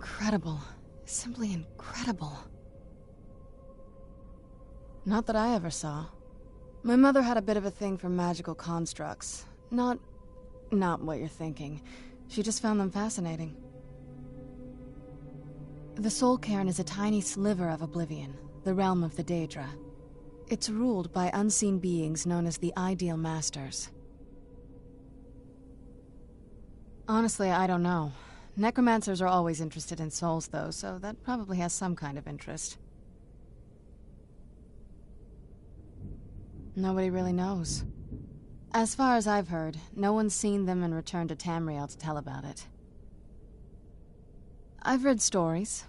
incredible. Simply incredible. Not that I ever saw. My mother had a bit of a thing for magical constructs. Not what you're thinking. She just found them fascinating. The Soul Cairn is a tiny sliver of oblivion, the realm of the Daedra. It's ruled by unseen beings known as the Ideal Masters. Honestly, I don't know. Necromancers are always interested in souls, though, so that probably has some kind of interest. Nobody really knows. As far as I've heard, no one's seen them and returned to Tamriel to tell about it. I've read stories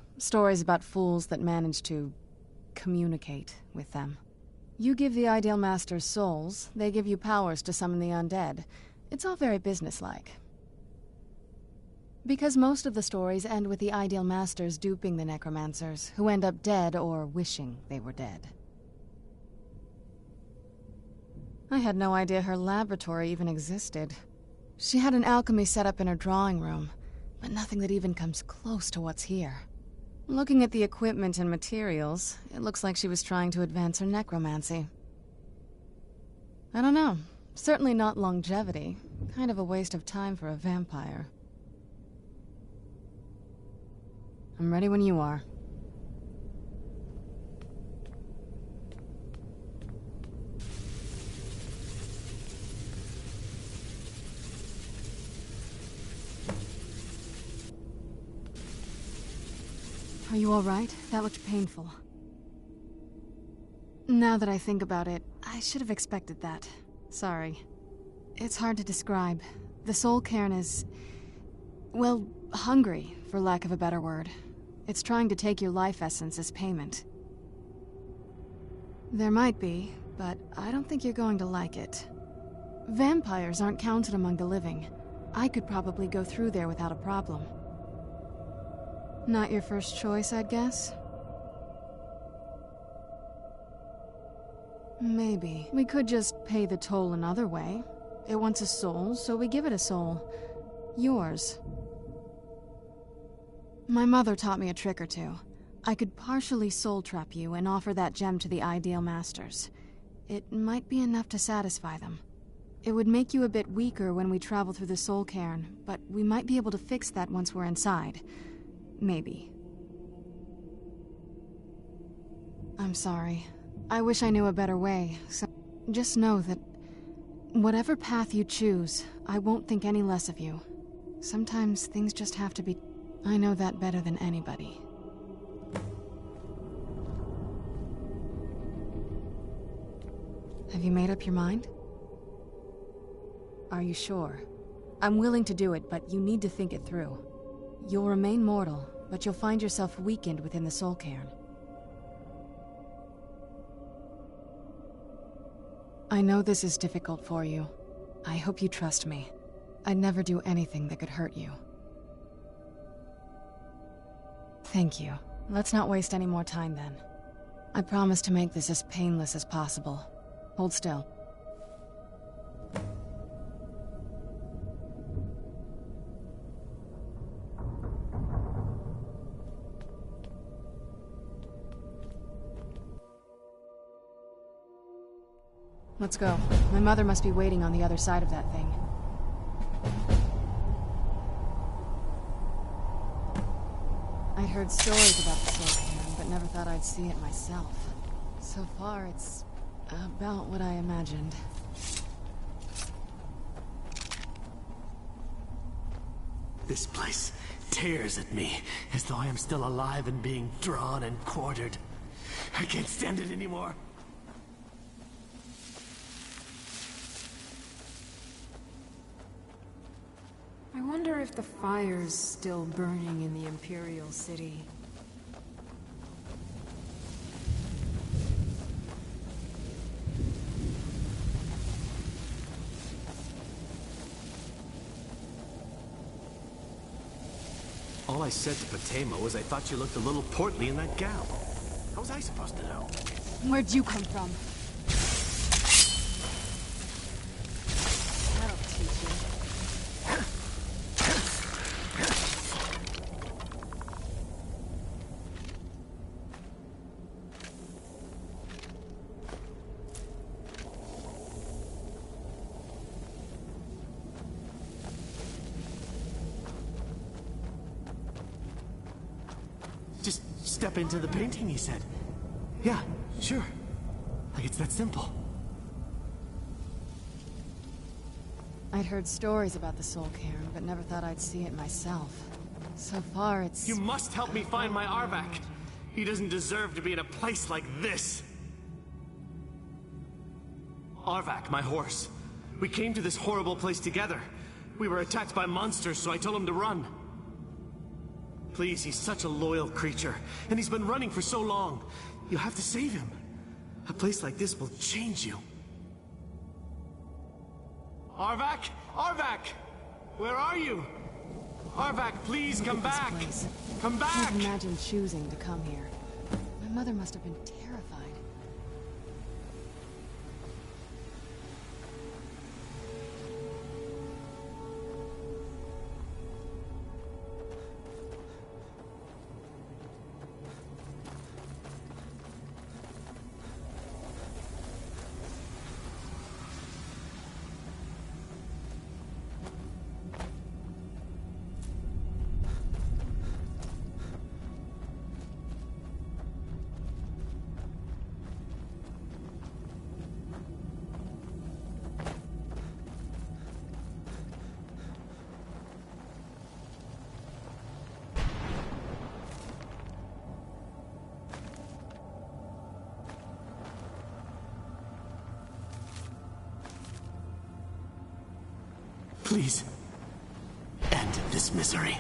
about fools that manage to communicate with them. You give the Ideal Masters souls, they give you powers to summon the undead. It's all very businesslike. Because most of the stories end with the Ideal Masters duping the necromancers, who end up dead or wishing they were dead. I had no idea her laboratory even existed. She had an alchemy set up in her drawing room, but nothing that even comes close to what's here. Looking at the equipment and materials, it looks like she was trying to advance her necromancy. I don't know. Certainly not longevity. Kind of a waste of time for a vampire. I'm ready when you are. Are you all right? That looked painful. Now that I think about it, I should have expected that. Sorry. It's hard to describe. The Soul Cairn is... well, hungry, for lack of a better word. It's trying to take your life essence as payment. There might be, but I don't think you're going to like it. Vampires aren't counted among the living. I could probably go through there without a problem. Not your first choice, I'd guess? Maybe. We could just pay the toll another way. It wants a soul, so we give it a soul. Yours. My mother taught me a trick or two. I could partially soul trap you and offer that gem to the Ideal Masters. It might be enough to satisfy them. It would make you a bit weaker when we travel through the Soul Cairn, but we might be able to fix that once we're inside. Maybe. I'm sorry. I wish I knew a better way, so just know that whatever path you choose, I won't think any less of you. Sometimes things just have to be... I know that better than anybody. Have you made up your mind? Are you sure? I'm willing to do it, but you need to think it through. You'll remain mortal, but you'll find yourself weakened within the Soul Cairn. I know this is difficult for you. I hope you trust me. I'd never do anything that could hurt you. Thank you. Let's not waste any more time then. I promise to make this as painless as possible. Hold still. Let's go. My mother must be waiting on the other side of that thing. I'd heard stories about the Soul Cairn, but never thought I'd see it myself. So far, it's about what I imagined. This place tears at me, as though I am still alive and being drawn and quartered. I can't stand it anymore. I wonder if the fire's still burning in the Imperial City. All I said to Patema was I thought you looked a little portly in that gown. How was I supposed to know? Where'd you come from? That'll teach you. step into the painting, he said. Yeah, sure. Like it's that simple. I'd heard stories about the Soul Cairn, but never thought I'd see it myself. So far, it's... You must help me find my Arvak. He doesn't deserve to be in a place like this. Arvak, my horse. We came to this horrible place together. We were attacked by monsters, so I told him to run. Please, he's such a loyal creature, and he's been running for so long. You have to save him. A place like this will change you. Arvak? Arvak! Where are you? Arvak, please come back! Place. Come I back! can't imagine choosing to come here. My mother must have been terrified. Please, end this misery.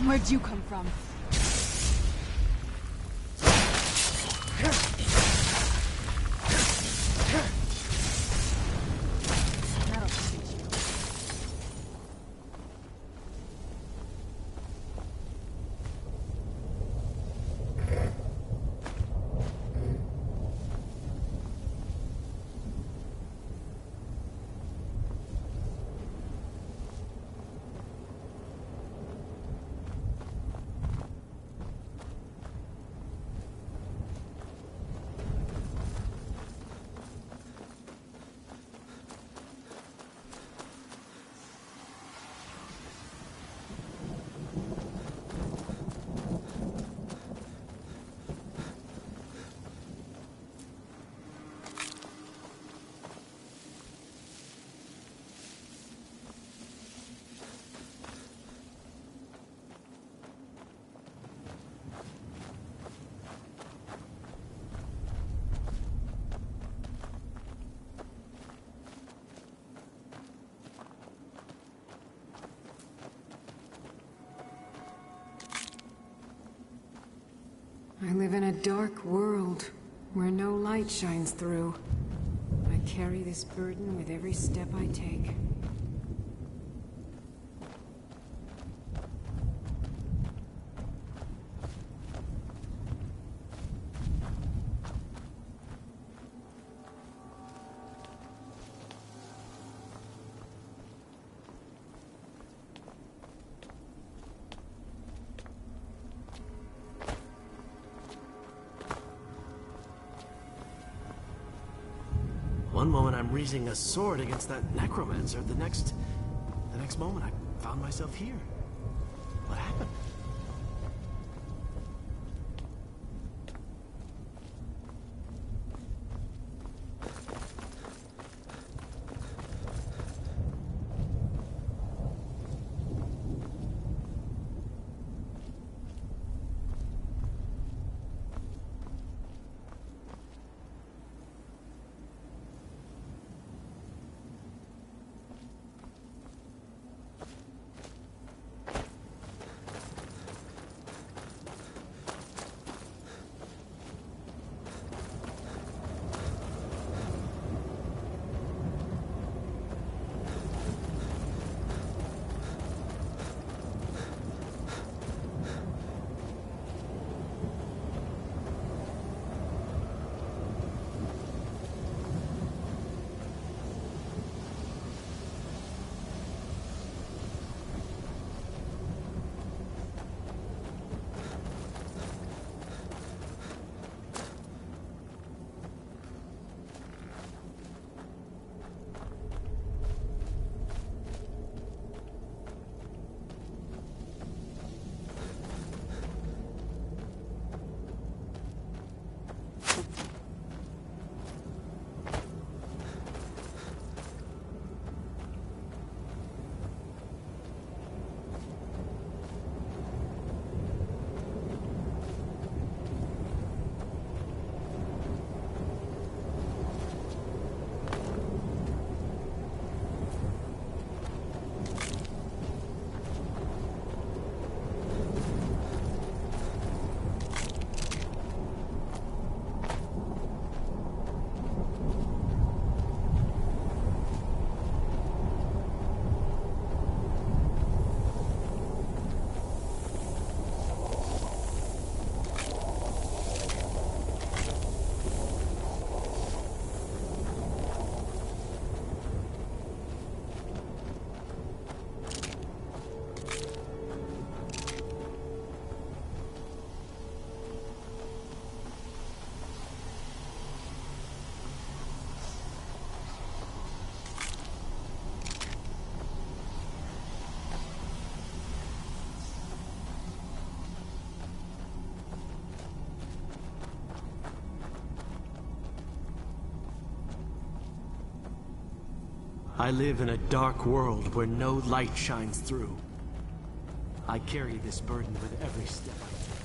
Where'd you come from? That'll teach you. I live in a dark world where no light shines through. I carry this burden with every step I take. One moment I'm raising a sword against that necromancer. The next moment I found myself here. What happened? I live in a dark world where no light shines through. I carry this burden with every step I take.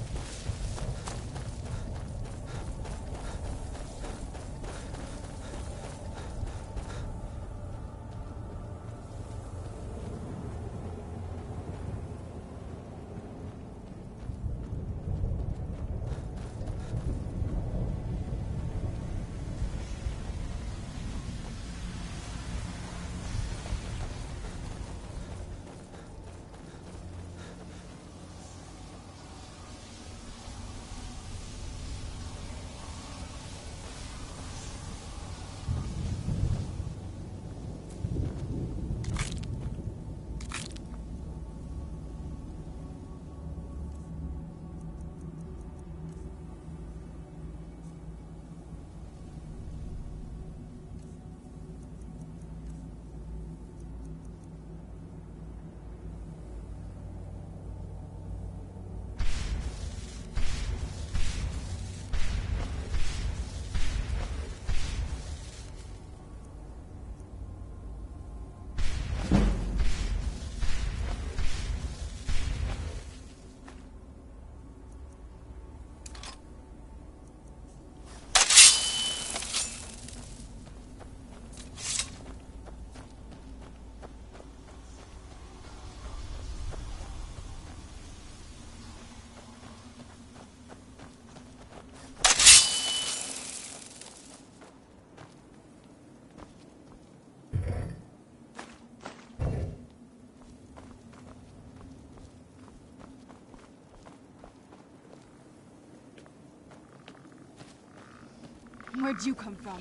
Where'd you come from?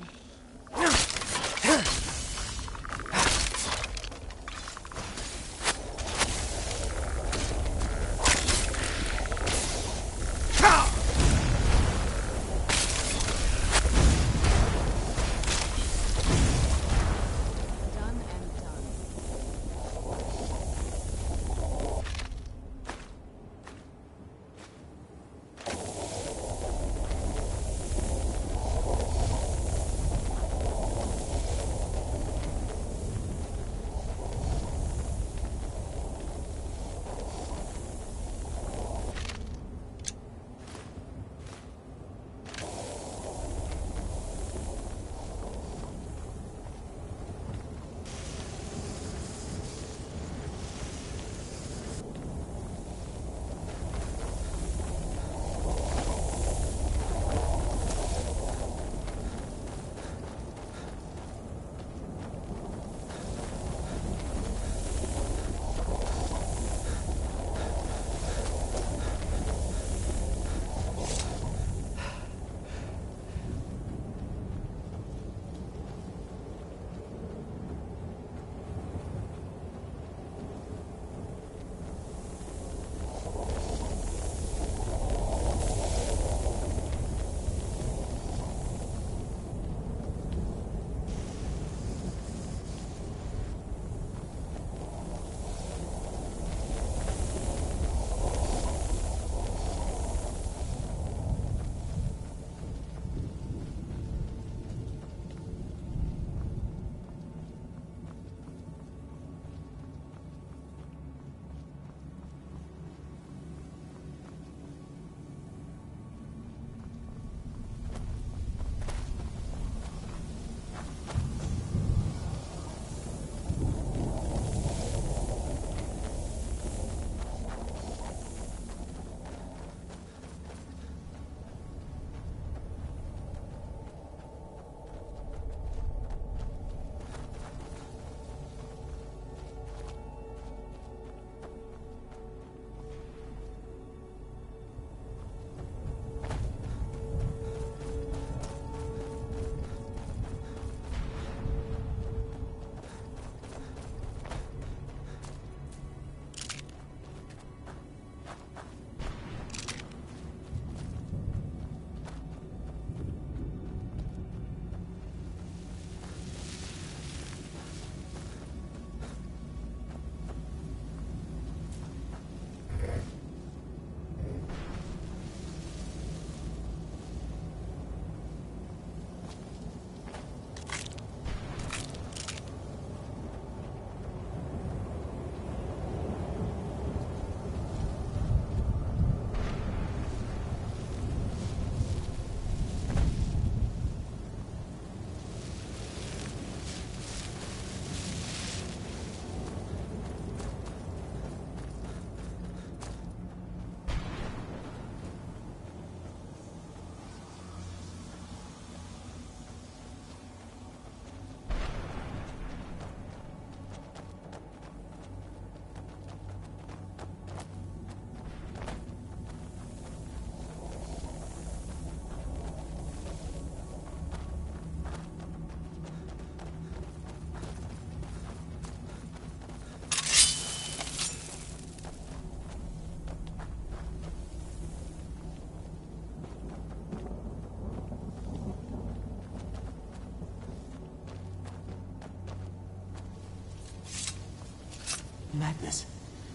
madness.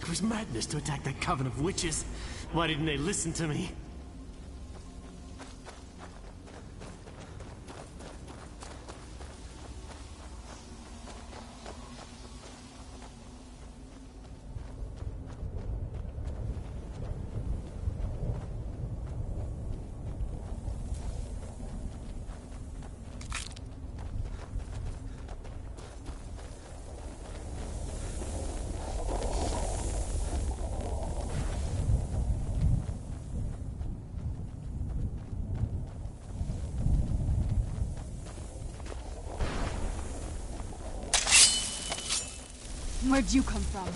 It was madness to attack that coven of witches. Why didn't they listen to me? Where'd you come from?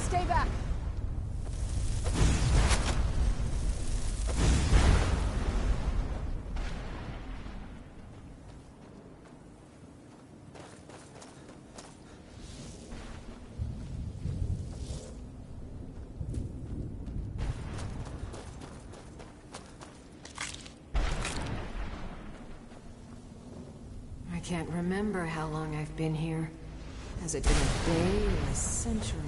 Stay back! I can't remember how long I've been here. Has it been a day or a century?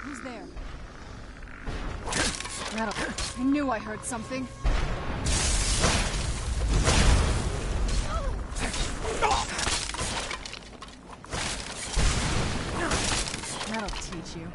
Who's there? I knew I heard something. That'll teach you.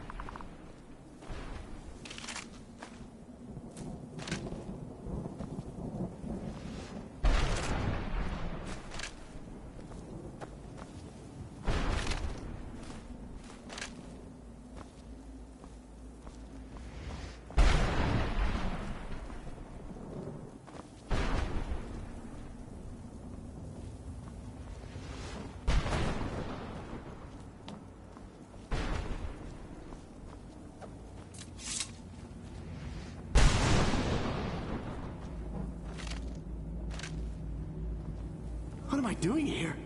What am I doing here?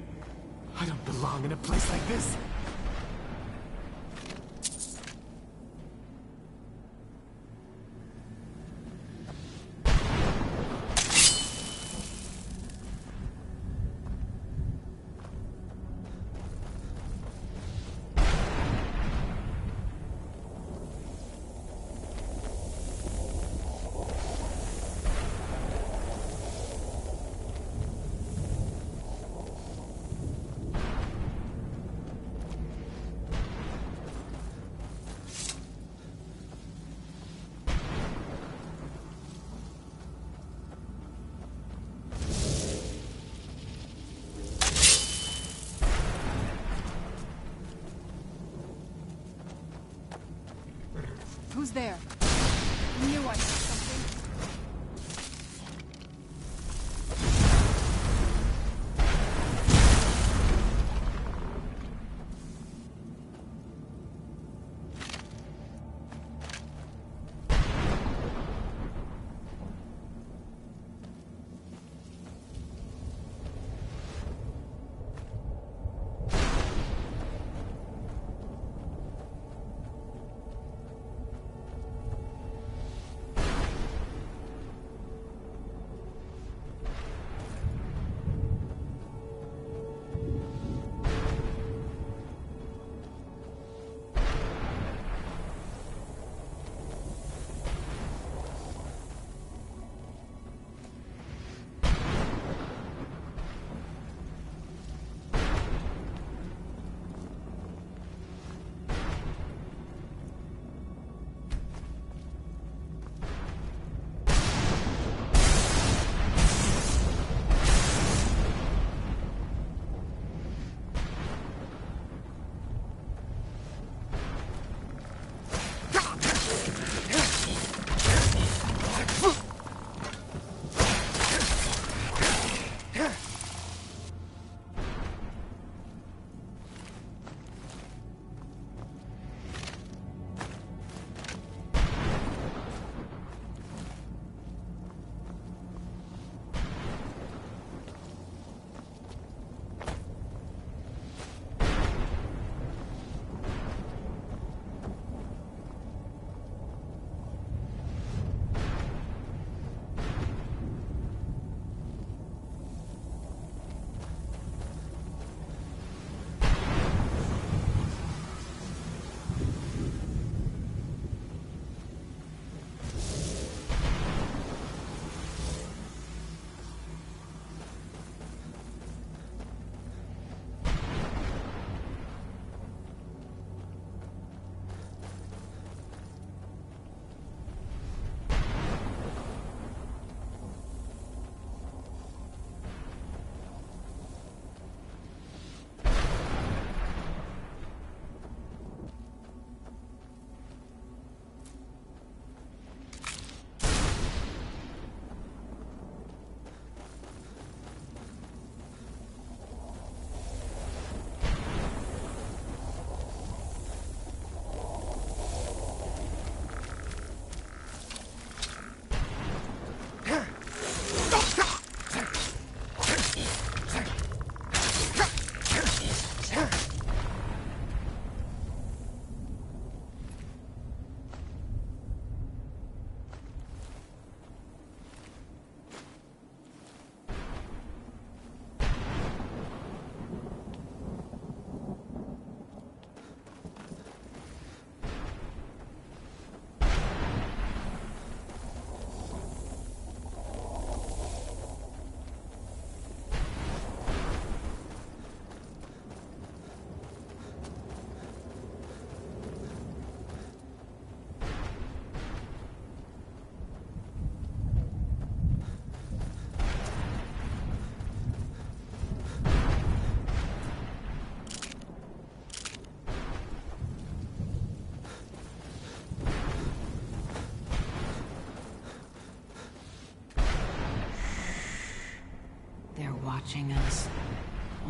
I don't belong in a place like this. Who's there? I knew I heard something. watching us.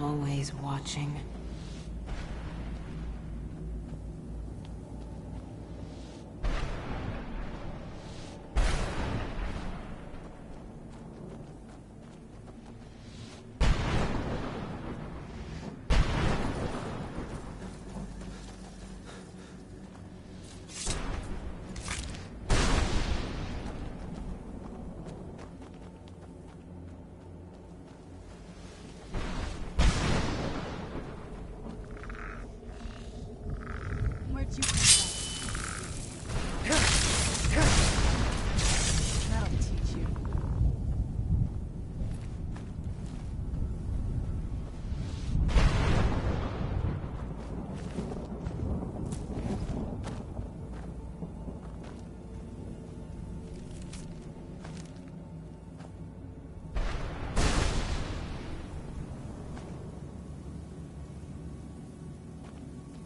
Always watching. Where'd you come from? That'll teach you.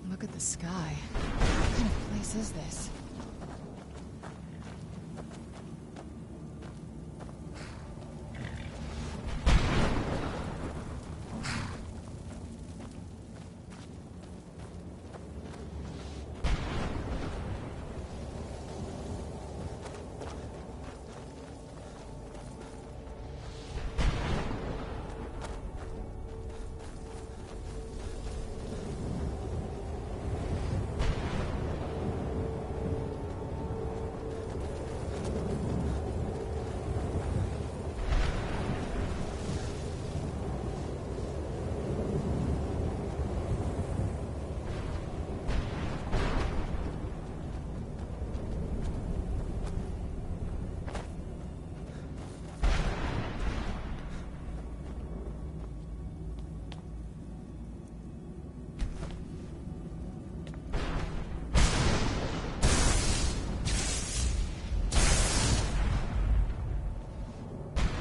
Look at the sky. What kind of place is this?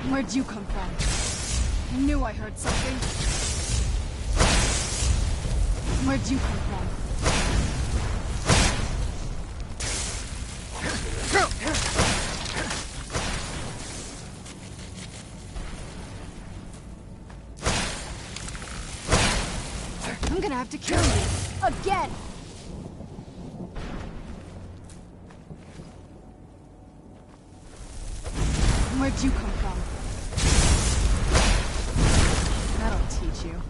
Where'd you come from? I knew I heard something. Where'd you come from? I'm gonna have to kill you. Again! Where'd you come from? That'll teach you.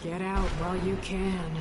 Get out while you can.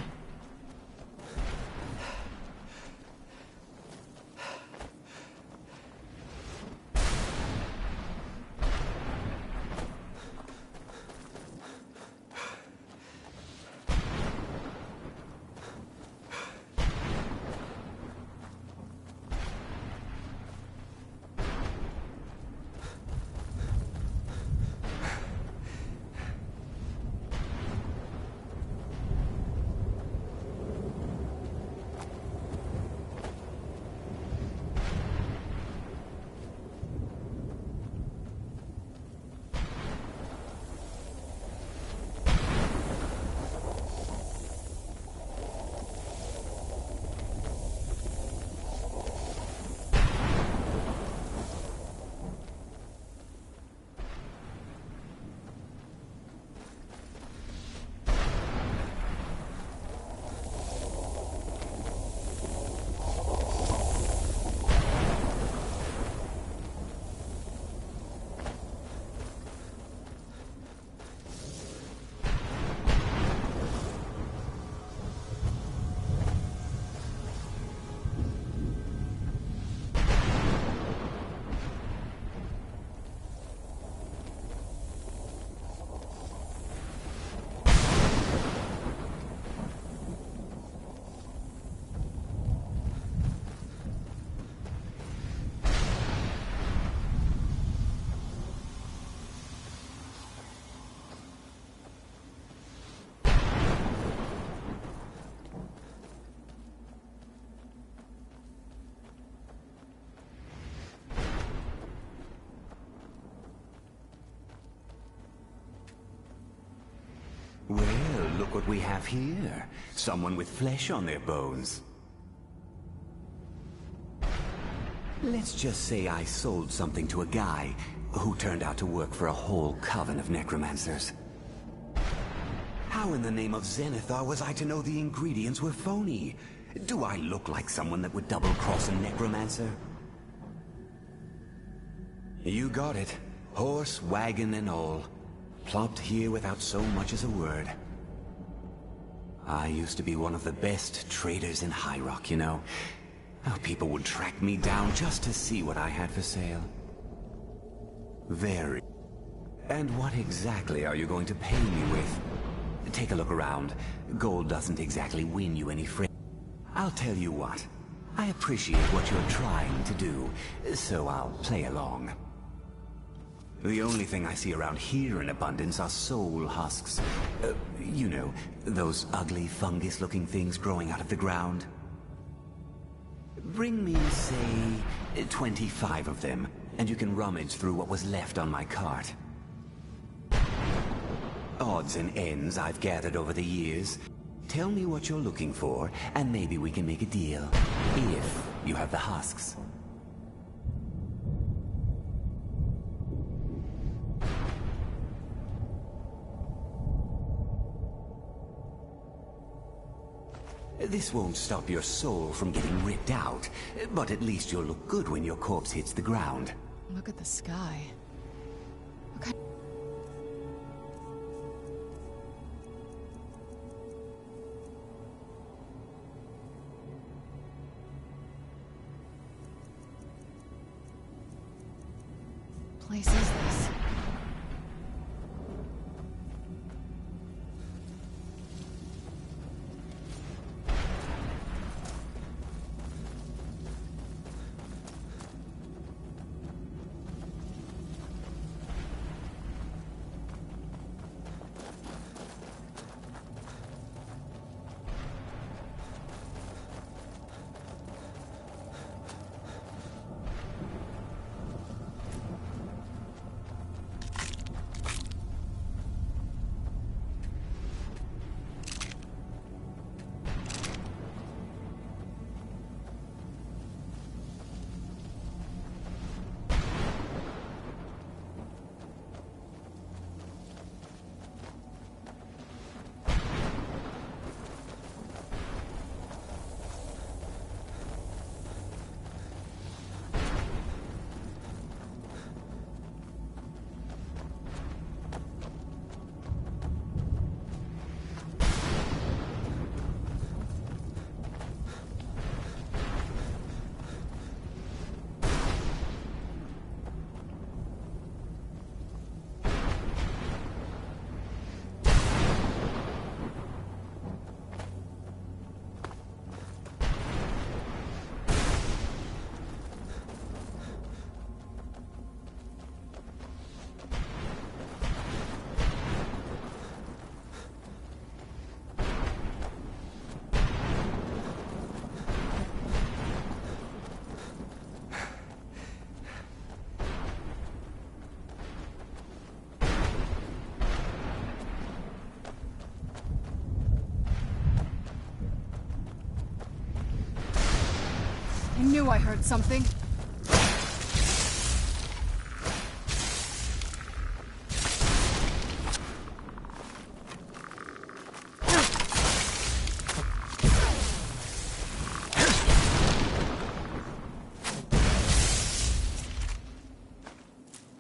Well, look what we have here. Someone with flesh on their bones. Let's just say I sold something to a guy who turned out to work for a whole coven of necromancers. How in the name of Zenithar was I to know the ingredients were phony? Do I look like someone that would double-cross a necromancer? You got it. Horse, wagon, and all. Plopped here without so much as a word. I used to be one of the best traders in High Rock, you know. How people would track me down just to see what I had for sale. Very. And what exactly are you going to pay me with? Take a look around. Gold doesn't exactly win you any friends. I'll tell you what. I appreciate what you're trying to do, so I'll play along. The only thing I see around here in abundance are soul husks. You know, those ugly fungus-looking things growing out of the ground. Bring me, say, 25 of them, and you can rummage through what was left on my cart. Odds and ends I've gathered over the years. Tell me what you're looking for, and maybe we can make a deal. If you have the husks. This won't stop your soul from getting ripped out, but at least you'll look good when your corpse hits the ground. Look at the sky. What kind... place is this? I knew I heard something.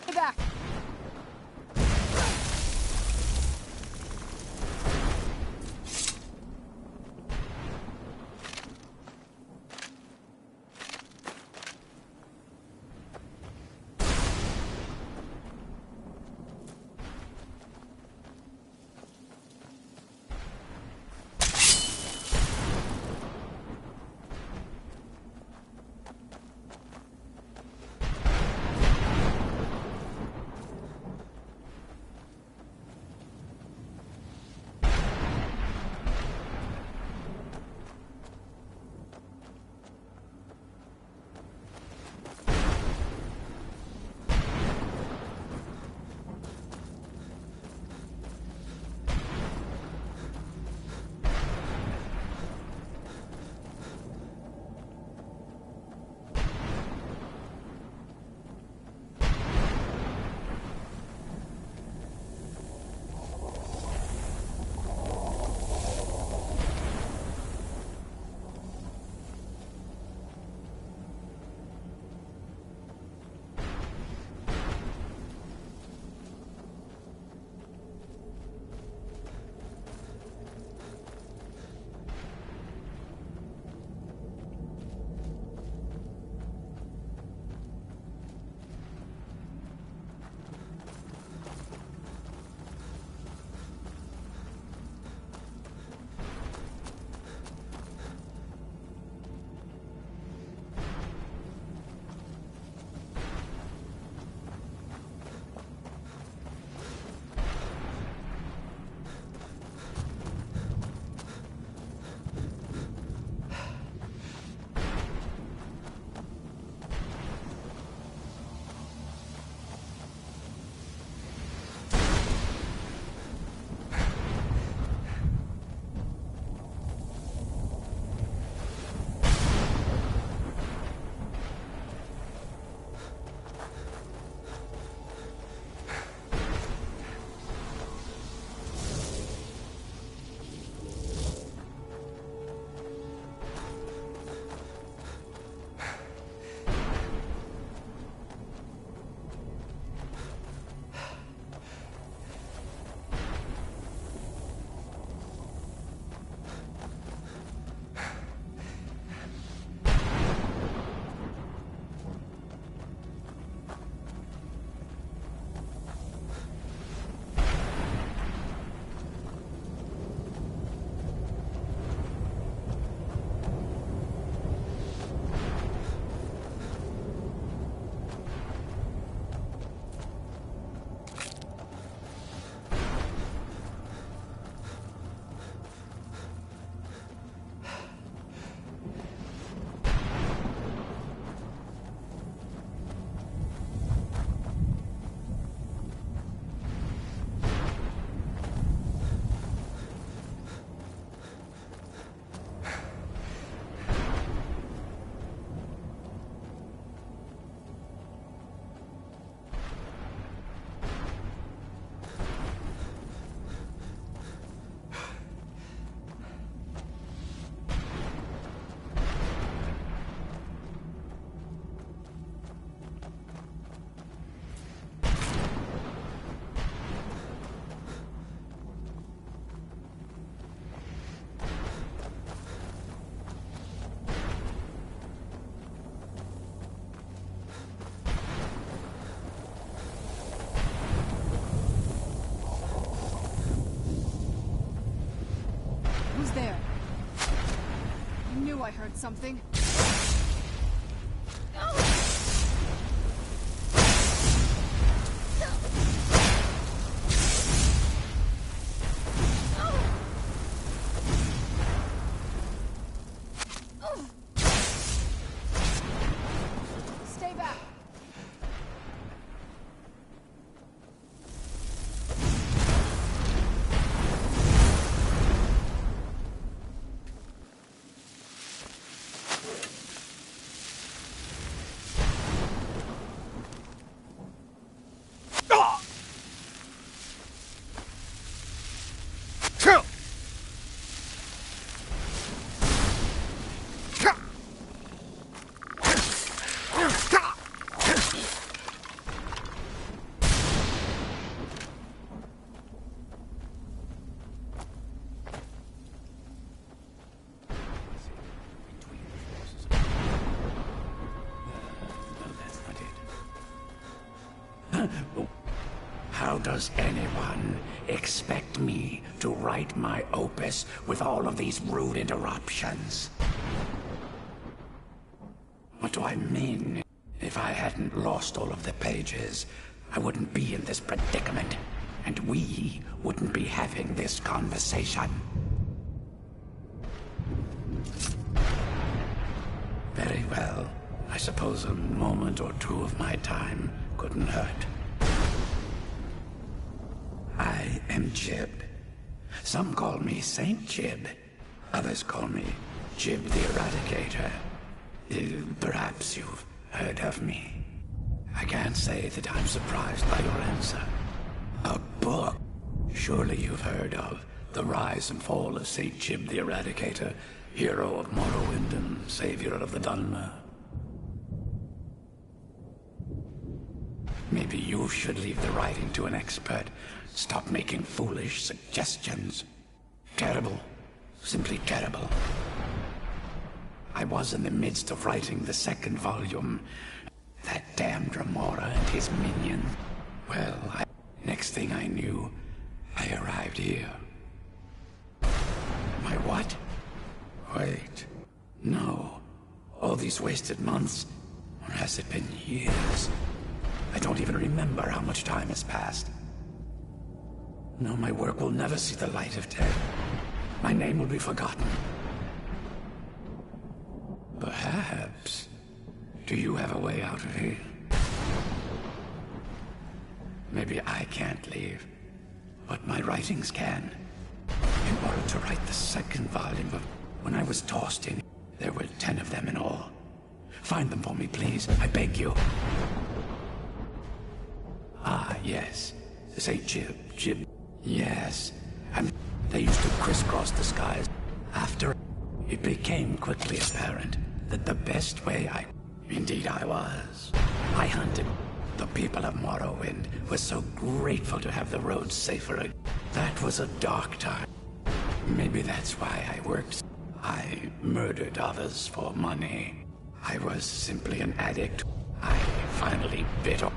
Stay back. Who's there? I knew I heard something. Stay back. How does anyone expect me to write my opus with all of these rude interruptions? What do I mean? If I hadn't lost all of the pages, I wouldn't be in this predicament, and we wouldn't be having this conversation. Very well. I suppose a moment or two of my time couldn't hurt. I am Jib. Some call me Saint Jib. Others call me Jib the Eradicator. Perhaps you've heard of me. I can't say that I'm surprised by your answer. A book? Surely you've heard of The Rise and Fall of Saint Jib the Eradicator, hero of Morrowind and savior of the Dunmer. Maybe you should leave the writing to an expert. Stop making foolish suggestions. Terrible. Simply terrible. I was in the midst of writing the second volume. That damned Remora and his minion. Well, next thing I knew, I arrived here. My what? Wait. No. All these wasted months? Or has it been years? I don't even remember how much time has passed. No, my work will never see the light of day. My name will be forgotten. Perhaps. Do you have a way out of here? Maybe I can't leave, but my writings can. In order to write the second volume of When I Was Tossed In, there were 10 of them in all. Find them for me, please. I beg you. Ah, yes. Saint Jib. Yes. And they used to crisscross the skies. After it became quickly apparent that the best way Indeed I was. I hunted. The people of Morrowind were so grateful to have the roads safer. That was a dark time. Maybe that's why I worked. I murdered others for money. I was simply an addict. I finally bit off.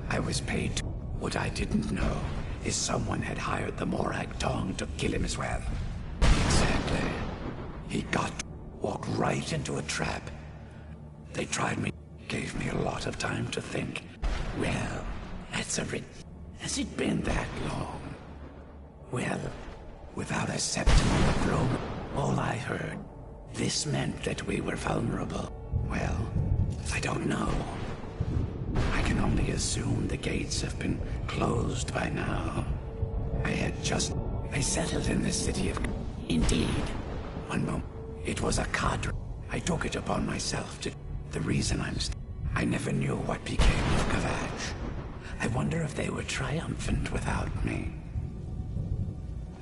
I was paid. What I didn't know is someone had hired the Morag Tong to kill him as well. Exactly. He walked right into a trap. They tried me, gave me a lot of time to think. Well, has it been that long? Well, without a septum on the throne, all I heard, this meant that we were vulnerable. Well, I don't know. I can only assume the gates have been closed by now. I settled in the city of... Indeed. One moment. It was a cadre. I took it upon myself to... The reason I never knew what became of Kavach. I wonder if they were triumphant without me.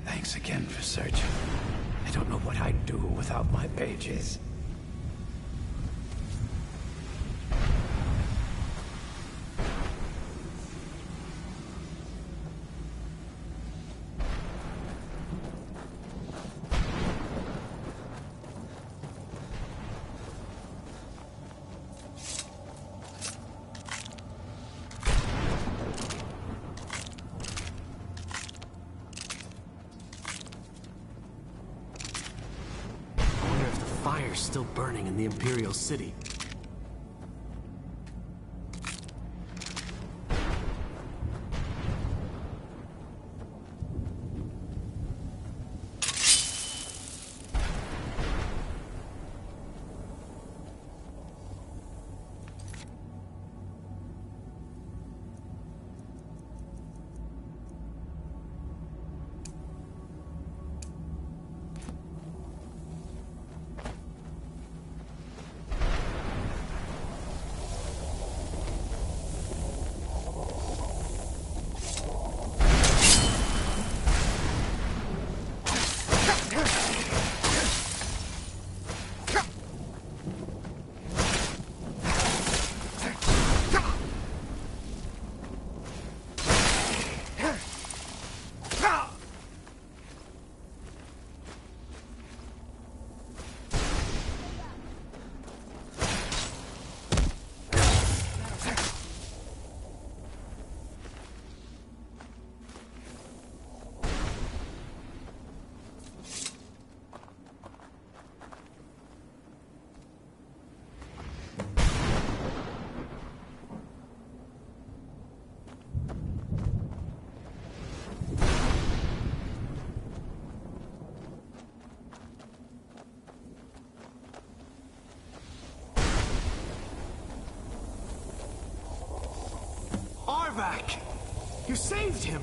Thanks again for searching. I don't know what I'd do without my pages. fire still burning in the Imperial City. Arvak! You saved him!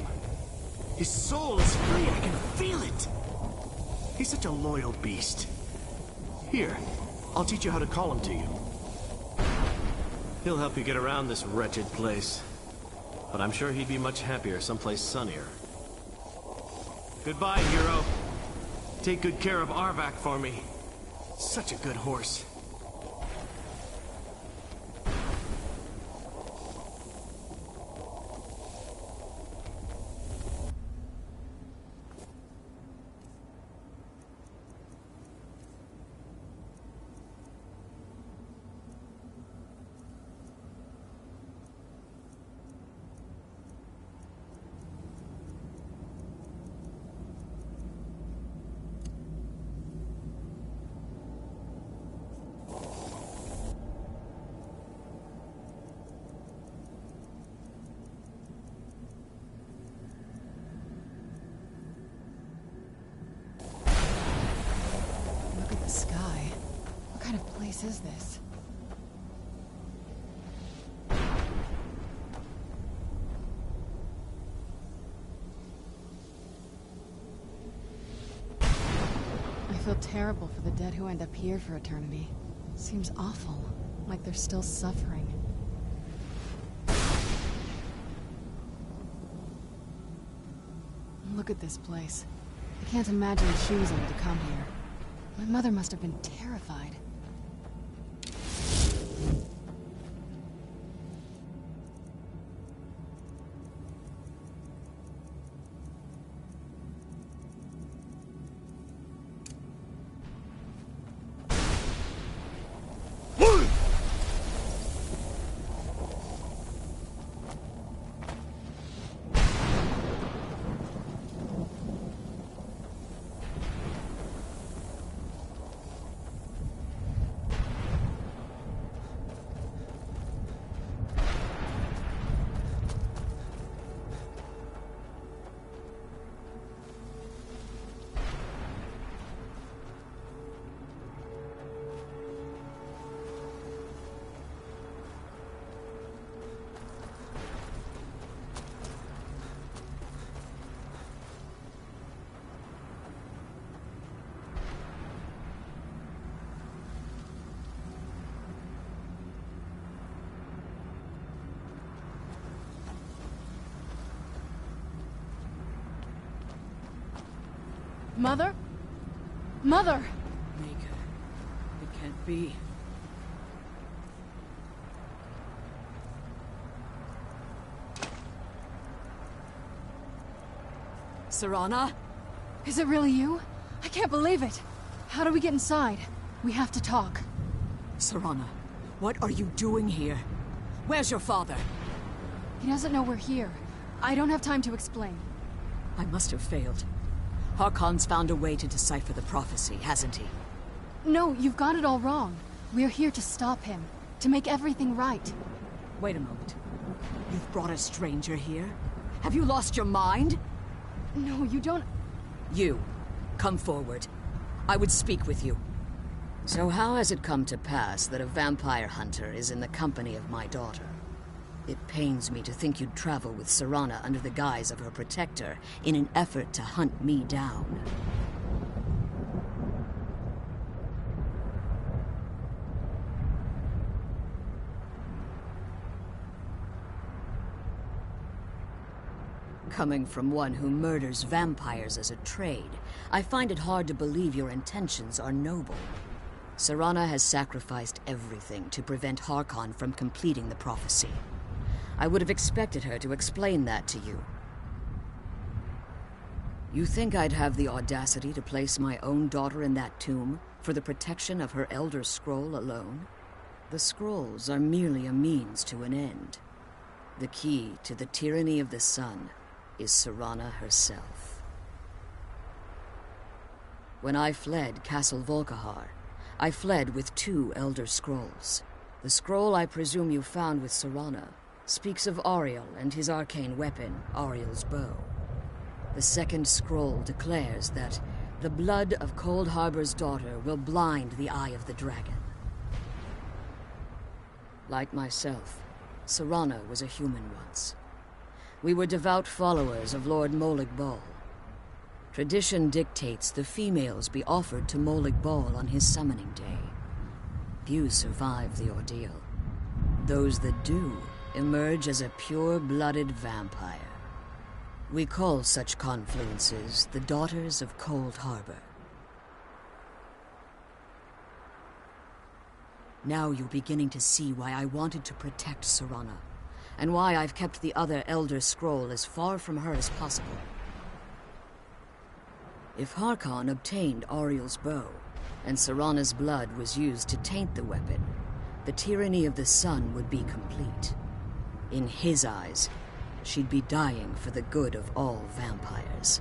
His soul is free, I can feel it! He's such a loyal beast. Here, I'll teach you how to call him to you. He'll help you get around this wretched place. But I'm sure he'd be much happier someplace sunnier. Goodbye, hero. Take good care of Arvak for me. Such a good horse. Is this? I feel terrible for the dead who end up here for eternity. Seems awful, like they're still suffering. Look at this place. I can't imagine choosing to come here. My mother must have been terrified. Mother? Mother! Maker, it can't be. Serana? Is it really you? I can't believe it. How do we get inside? We have to talk. Serana, what are you doing here? Where's your father? He doesn't know we're here. I don't have time to explain. I must have failed. Harkon's found a way to decipher the prophecy, hasn't he? No, you've got it all wrong. We're here to stop him. To make everything right. Wait a moment. You've brought a stranger here? Have you lost your mind? No, you don't... You, come forward. I would speak with you. So how has it come to pass that a vampire hunter is in the company of my daughter? It pains me to think you'd travel with Serana under the guise of her protector in an effort to hunt me down. Coming from one who murders vampires as a trade, I find it hard to believe your intentions are noble. Serana has sacrificed everything to prevent Harkon from completing the prophecy. I would have expected her to explain that to you. You think I'd have the audacity to place my own daughter in that tomb for the protection of her Elder Scroll alone? The scrolls are merely a means to an end. The key to the tyranny of the sun is Serana herself. When I fled Castle Volkihar, I fled with 2 Elder Scrolls. The scroll I presume you found with Serana speaks of Auriel and his arcane weapon, Auriel's bow. The second scroll declares that the blood of Cold Harbor's daughter will blind the eye of the dragon. Like myself, Serana was a human once. We were devout followers of Lord Molag Bal. Tradition dictates the females be offered to Molag Bal on his summoning day. Few survive the ordeal. Those that do emerge as a pure-blooded vampire. We call such confluences the Daughters of Cold Harbor. Now you're beginning to see why I wanted to protect Serana, and why I've kept the other Elder Scroll as far from her as possible. If Harkon obtained Auriel's bow, and Serana's blood was used to taint the weapon, the tyranny of the sun would be complete. In his eyes, she'd be dying for the good of all vampires.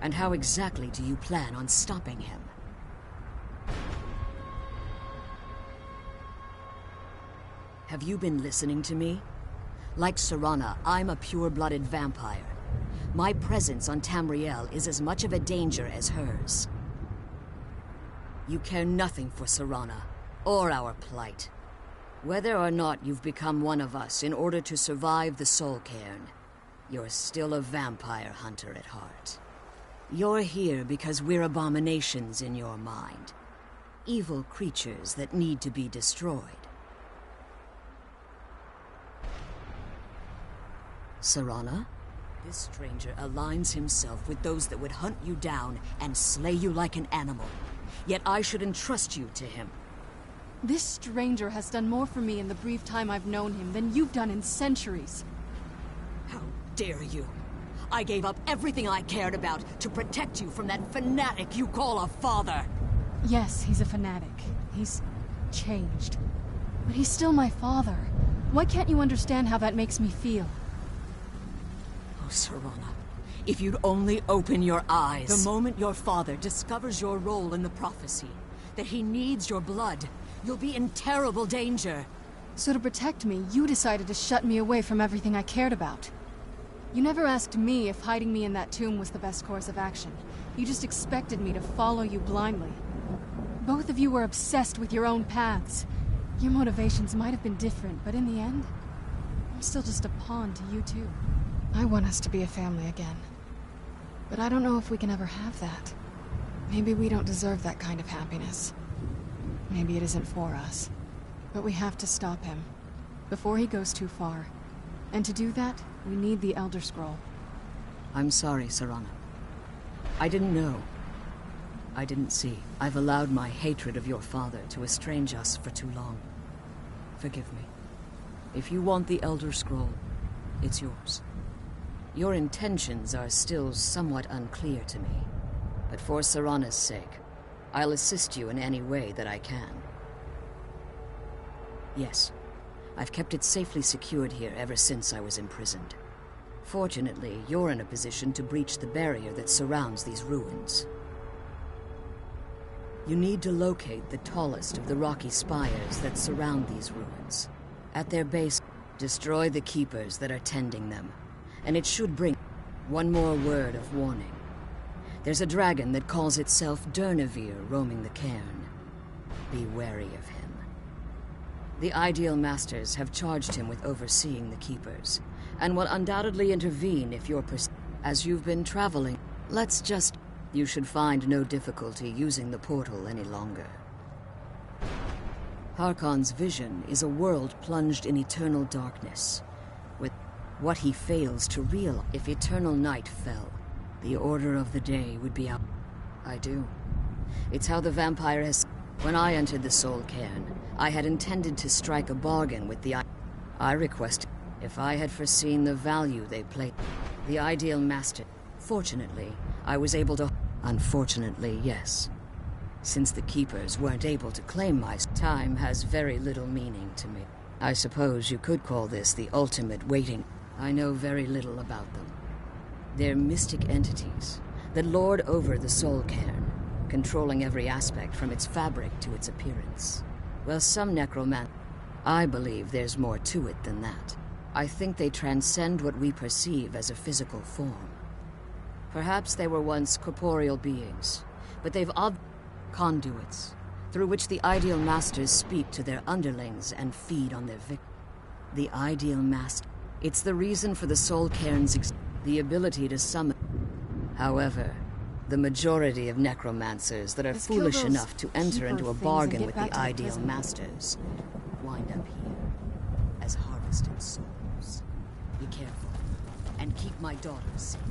And how exactly do you plan on stopping him? Have you been listening to me? Like Serana, I'm a pure-blooded vampire. My presence on Tamriel is as much of a danger as hers. You care nothing for Serana, or our plight. Whether or not you've become one of us in order to survive the Soul Cairn, you're still a vampire hunter at heart. You're here because we're abominations in your mind. Evil creatures that need to be destroyed. Serana? This stranger aligns himself with those that would hunt you down and slay you like an animal. Yet I should entrust you to him. This stranger has done more for me in the brief time I've known him than you've done in centuries. How dare you? I gave up everything I cared about to protect you from that fanatic you call a father. Yes, he's a fanatic. He's changed. But he's still my father. Why can't you understand how that makes me feel? Oh, Serana, if you'd only open your eyes. The moment your father discovers your role in the prophecy, that he needs your blood, you'll be in terrible danger. So to protect me, you decided to shut me away from everything I cared about. You never asked me if hiding me in that tomb was the best course of action. You just expected me to follow you blindly. Both of you were obsessed with your own paths. Your motivations might have been different, but in the end, I'm still just a pawn to you two. I want us to be a family again. But I don't know if we can ever have that. Maybe we don't deserve that kind of happiness. Maybe it isn't for us. But we have to stop him, before he goes too far. And to do that, we need the Elder Scroll. I'm sorry, Serana. I didn't know. I didn't see. I've allowed my hatred of your father to estrange us for too long. Forgive me. If you want the Elder Scroll, it's yours. Your intentions are still somewhat unclear to me, but for Serana's sake, I'll assist you in any way that I can. Yes, I've kept it safely secured here ever since I was imprisoned. Fortunately, you're in a position to breach the barrier that surrounds these ruins. You need to locate the tallest of the rocky spires that surround these ruins. At their base, destroy the keepers that are tending them, and it should bring one more word of warning. There's a dragon that calls itself Durnevere roaming the cairn. Be wary of him. The Ideal Masters have charged him with overseeing the keepers, and will undoubtedly intervene if you're as you've been traveling. Let's just... You should find no difficulty using the portal any longer. Harkon's vision is a world plunged in eternal darkness. With what he fails to realize, if eternal night fell, the order of the day would be out. I do. It's how the vampire has... When I entered the Soul Cairn, I had intended to strike a bargain with the... I requested, if I had foreseen the value they placed. The Ideal Master. Fortunately, I was able to... Unfortunately, yes. Since the Keepers weren't able to claim my time has very little meaning to me. I suppose you could call this the ultimate waiting. I know very little about them. They're mystic entities that lord over the Soul Cairn, controlling every aspect from its fabric to its appearance. Well, some necromancy. I believe there's more to it than that. I think they transcend what we perceive as a physical form. Perhaps they were once corporeal beings, but they've conduits, through which the Ideal Masters speak to their underlings and feed on their victims. The Ideal Master. It's the reason for the Soul Cairn's the ability to summon. However, the majority of necromancers that are foolish enough to enter into a bargain with the Ideal Masters wind up here as harvested souls. Be careful, and keep my daughters safe.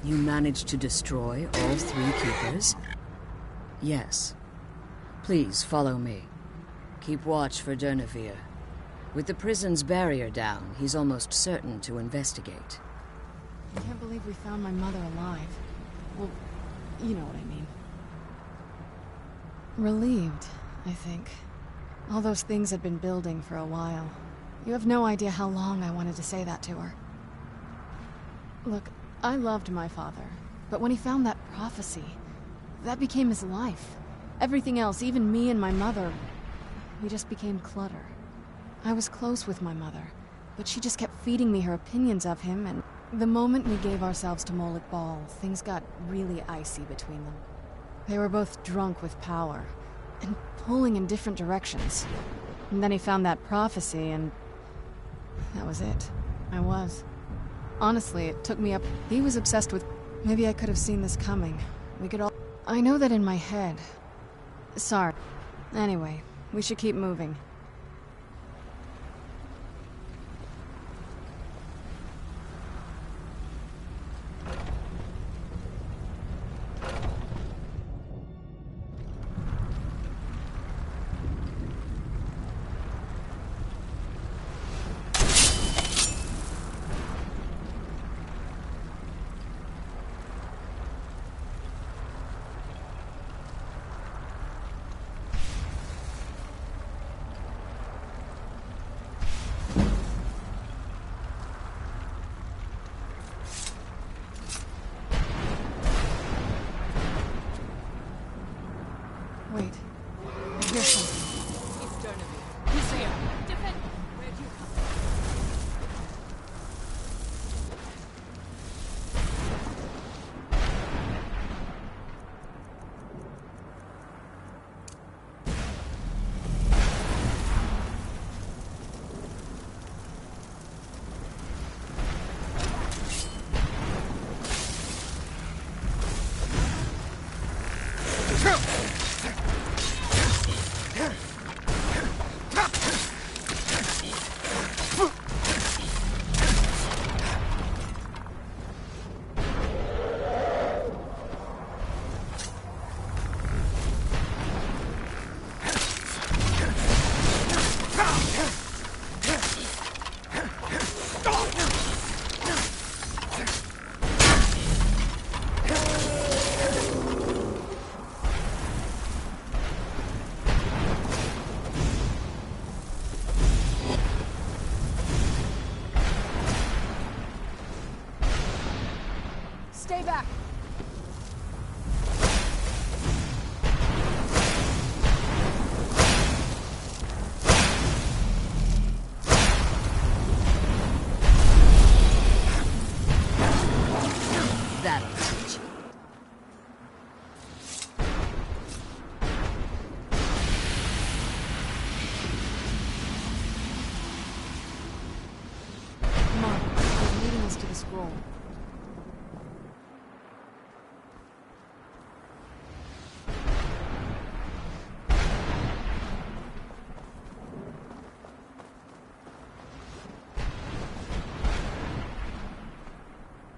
You managed to destroy all 3 keepers? Yes. Please follow me. Keep watch for Durnevere. With the prison's barrier down, he's almost certain to investigate. I can't believe we found my mother alive. Well, you know what I mean. Relieved, I think. All those things had been building for a while. You have no idea how long I wanted to say that to her. Look, I loved my father, but when he found that prophecy, that became his life. Everything else, even me and my mother, we just became clutter. I was close with my mother, but she just kept feeding me her opinions of him, and the moment we gave ourselves to Molik Bal, things got really icy between them. They were both drunk with power, and pulling in different directions. And then he found that prophecy, and that was it. I was. Honestly, it took me up. He was obsessed with. Maybe I could have seen this coming. We could all. I know that in my head. Sorry. Anyway, we should keep moving. Wait. I hear something. It's Durnevere. He's here. Defend me. Where'd you come from? Stay back! That'll teach you. Come on, he's leading us to the scroll.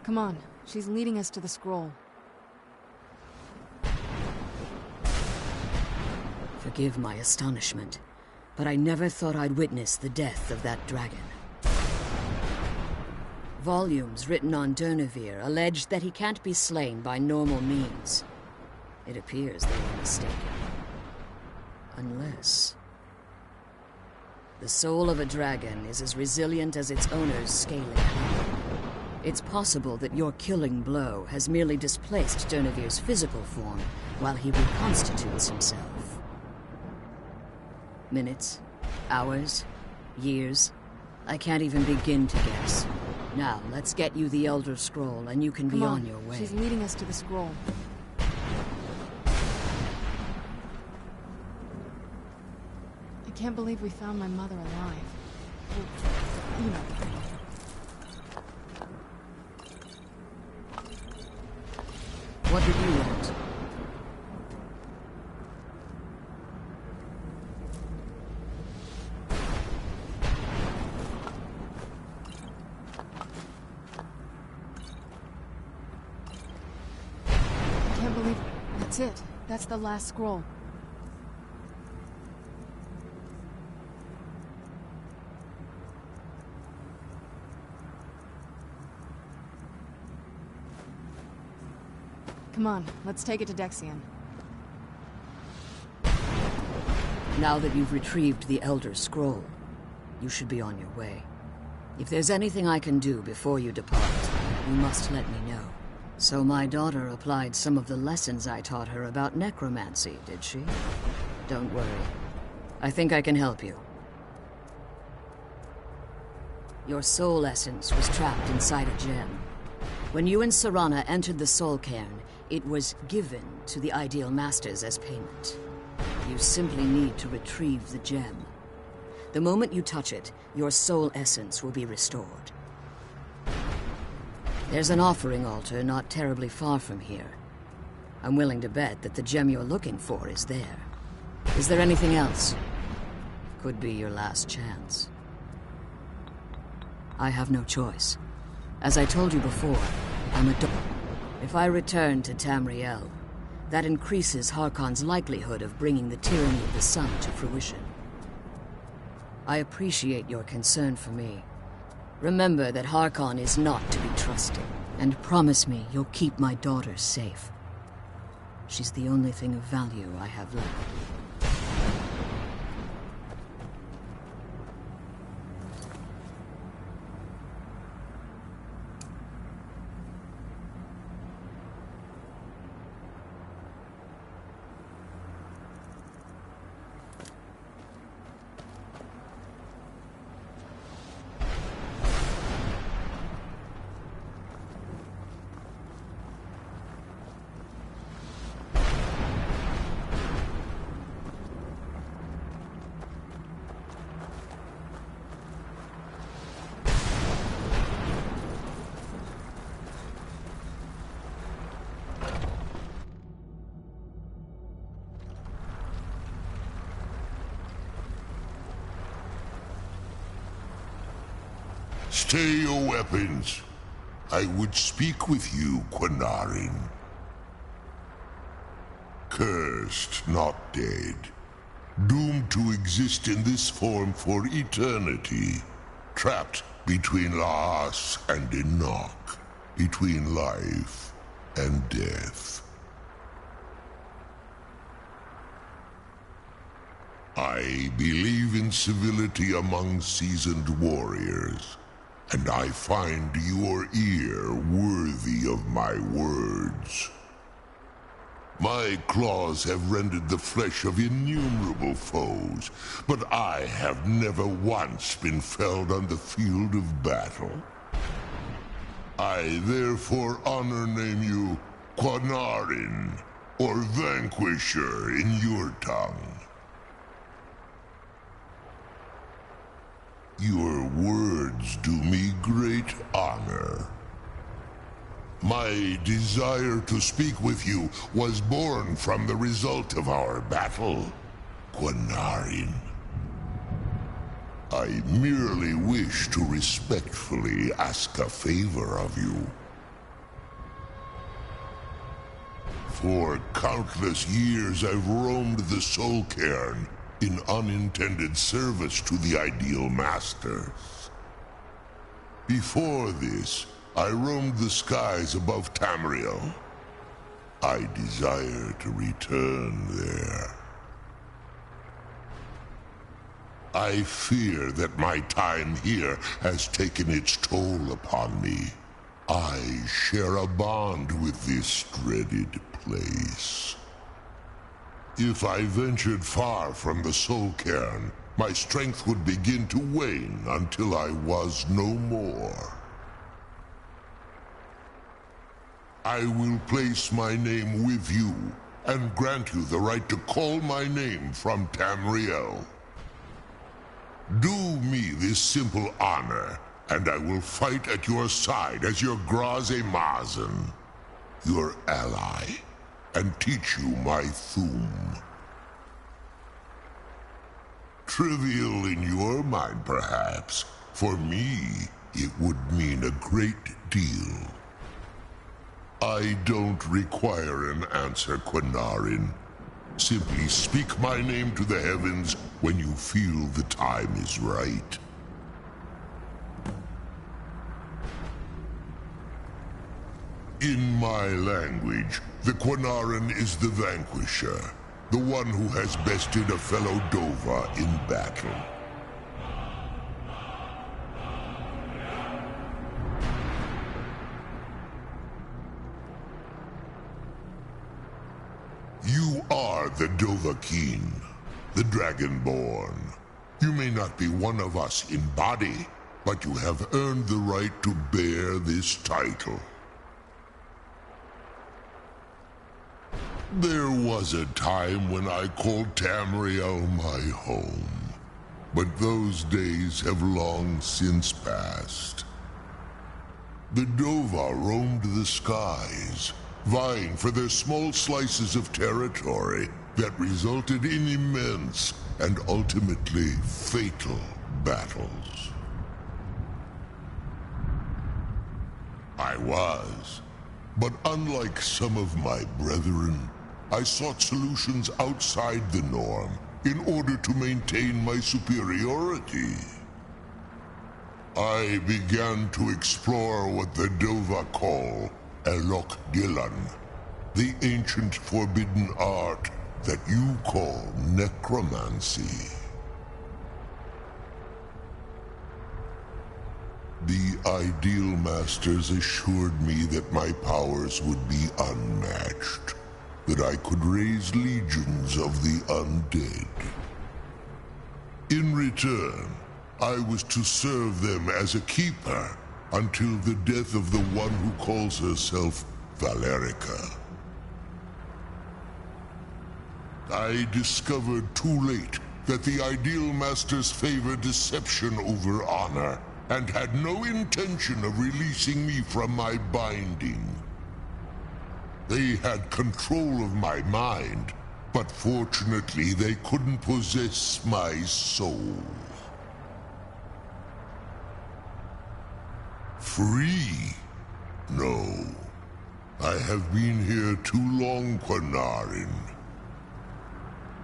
Come on, she's leading us to the scroll. Forgive my astonishment, but I never thought I'd witness the death of that dragon. Volumes written on Durnevere allege that he can't be slain by normal means. It appears they were mistaken. Unless... the soul of a dragon is as resilient as its owner's scaly hide. It's possible that your killing blow has merely displaced Durnevere's physical form while he reconstitutes himself. Minutes, hours, years, I can't even begin to guess. Now, let's get you the Elder Scroll and you can be on your way. She's leading us to the scroll. I can't believe we found my mother alive. Well, you know. What did you want? That's it. That's the last scroll. Come on, let's take it to Dexion. Now that you've retrieved the Elder Scroll, you should be on your way. If there's anything I can do before you depart, you must let me know. So my daughter applied some of the lessons I taught her about necromancy, did she? Don't worry. I think I can help you. Your soul essence was trapped inside a gem. When you and Serana entered the Soul Cairn, it was given to the Ideal Masters as payment. You simply need to retrieve the gem. The moment you touch it, your soul essence will be restored. There's an offering altar not terribly far from here. I'm willing to bet that the gem you're looking for is there. Is there anything else? Could be your last chance. I have no choice. As I told you before, I'm a If I return to Tamriel, that increases Harkon's likelihood of bringing the tyranny of the sun to fruition. I appreciate your concern for me. Remember that Harkon is not to be trusted, and promise me you'll keep my daughter safe. She's the only thing of value I have left. Stay your weapons. I would speak with you, Quinarin. Cursed, not dead. Doomed to exist in this form for eternity. Trapped between Laas and Enoch. Between life and death. I believe in civility among seasoned warriors. And I find your ear worthy of my words. My claws have rendered the flesh of innumerable foes, but I have never once been felled on the field of battle. I therefore honor name you Quinarin, or Vanquisher in your tongue. Your words do me great honor. My desire to speak with you was born from the result of our battle, Quinarin. I merely wish to respectfully ask a favor of you. For countless years I've roamed the Soul Cairn, in unintended service to the Ideal Masters. Before this, I roamed the skies above Tamriel. I desire to return there. I fear that my time here has taken its toll upon me. I share a bond with this dreaded place. If I ventured far from the Soul Cairn, my strength would begin to wane until I was no more. I will place my name with you, and grant you the right to call my name from Tamriel. Do me this simple honor, and I will fight at your side as your Graze Mazen, your ally, and teach you my Thum. Trivial in your mind, perhaps. For me, it would mean a great deal. I I don't require an answer, Quinarin. Simply speak my name to the heavens when you feel the time is right. In my language, the Quinarin is the vanquisher, the one who has bested a fellow Dova in battle. You are the Dovahkiin, the Dragonborn. You may not be one of us in body, but you have earned the right to bear this title. There was a time when I called Tamriel my home, but those days have long since passed. The Dova roamed the skies, vying for their small slices of territory that resulted in immense and ultimately fatal battles. I was, but unlike some of my brethren, I sought solutions outside the norm in order to maintain my superiority. I began to explore what the Dova call Elok Gillan, the ancient forbidden art that you call necromancy. The Ideal Masters assured me that my powers would be unmatched, that I could raise legions of the undead. In return, I was to serve them as a keeper until the death of the one who calls herself Valerica. I discovered too late that the Ideal Masters favor deception over honor, and had no intention of releasing me from my binding. They had control of my mind, but fortunately they couldn't possess my soul. Free? No. I have been here too long, Quinarin.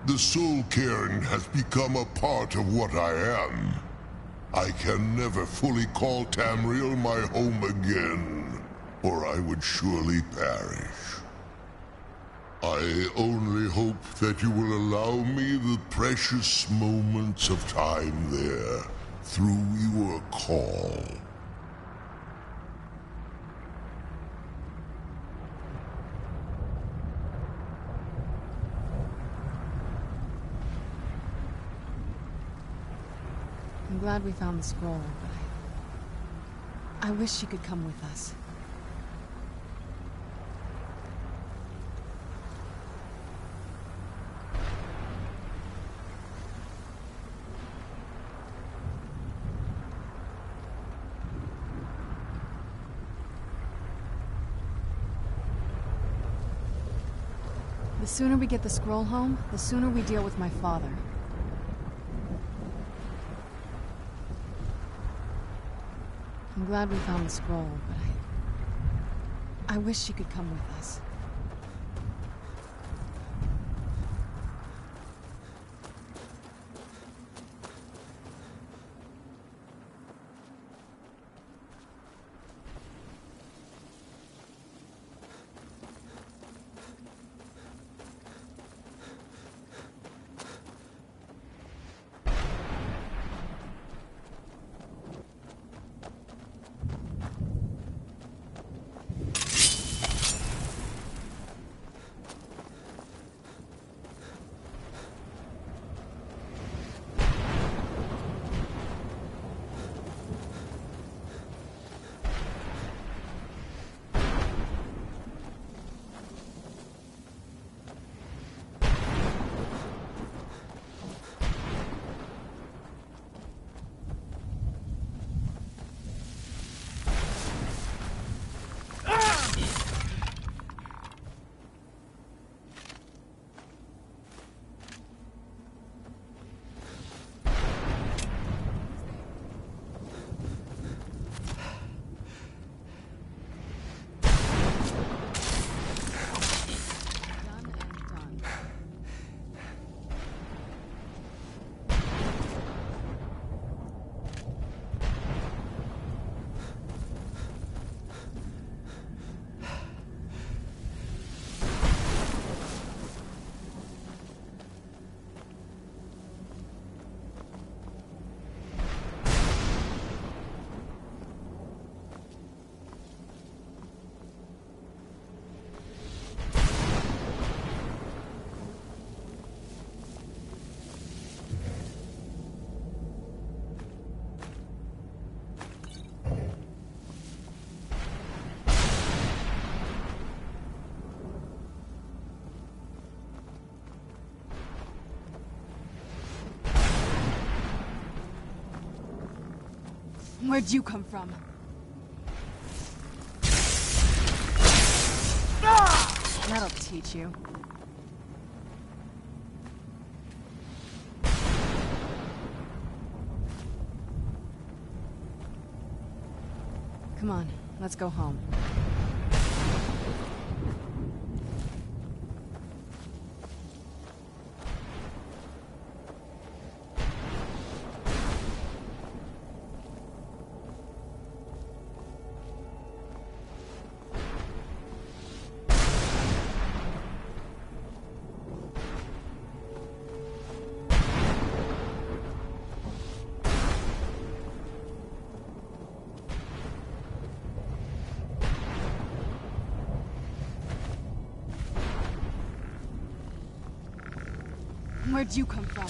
The Soul Cairn has become a part of what I am. I can never fully call Tamriel my home again, or I would surely perish. I only hope that you will allow me the precious moments of time there, through your call. I'm glad we found the scroll, but I wish she could come with us. The sooner we get the scroll home, the sooner we deal with my father. I'm glad we found the scroll, but I wish she could come with us. Where'd you come from? That'll teach you. Come on, let's go home. Where'd you come from?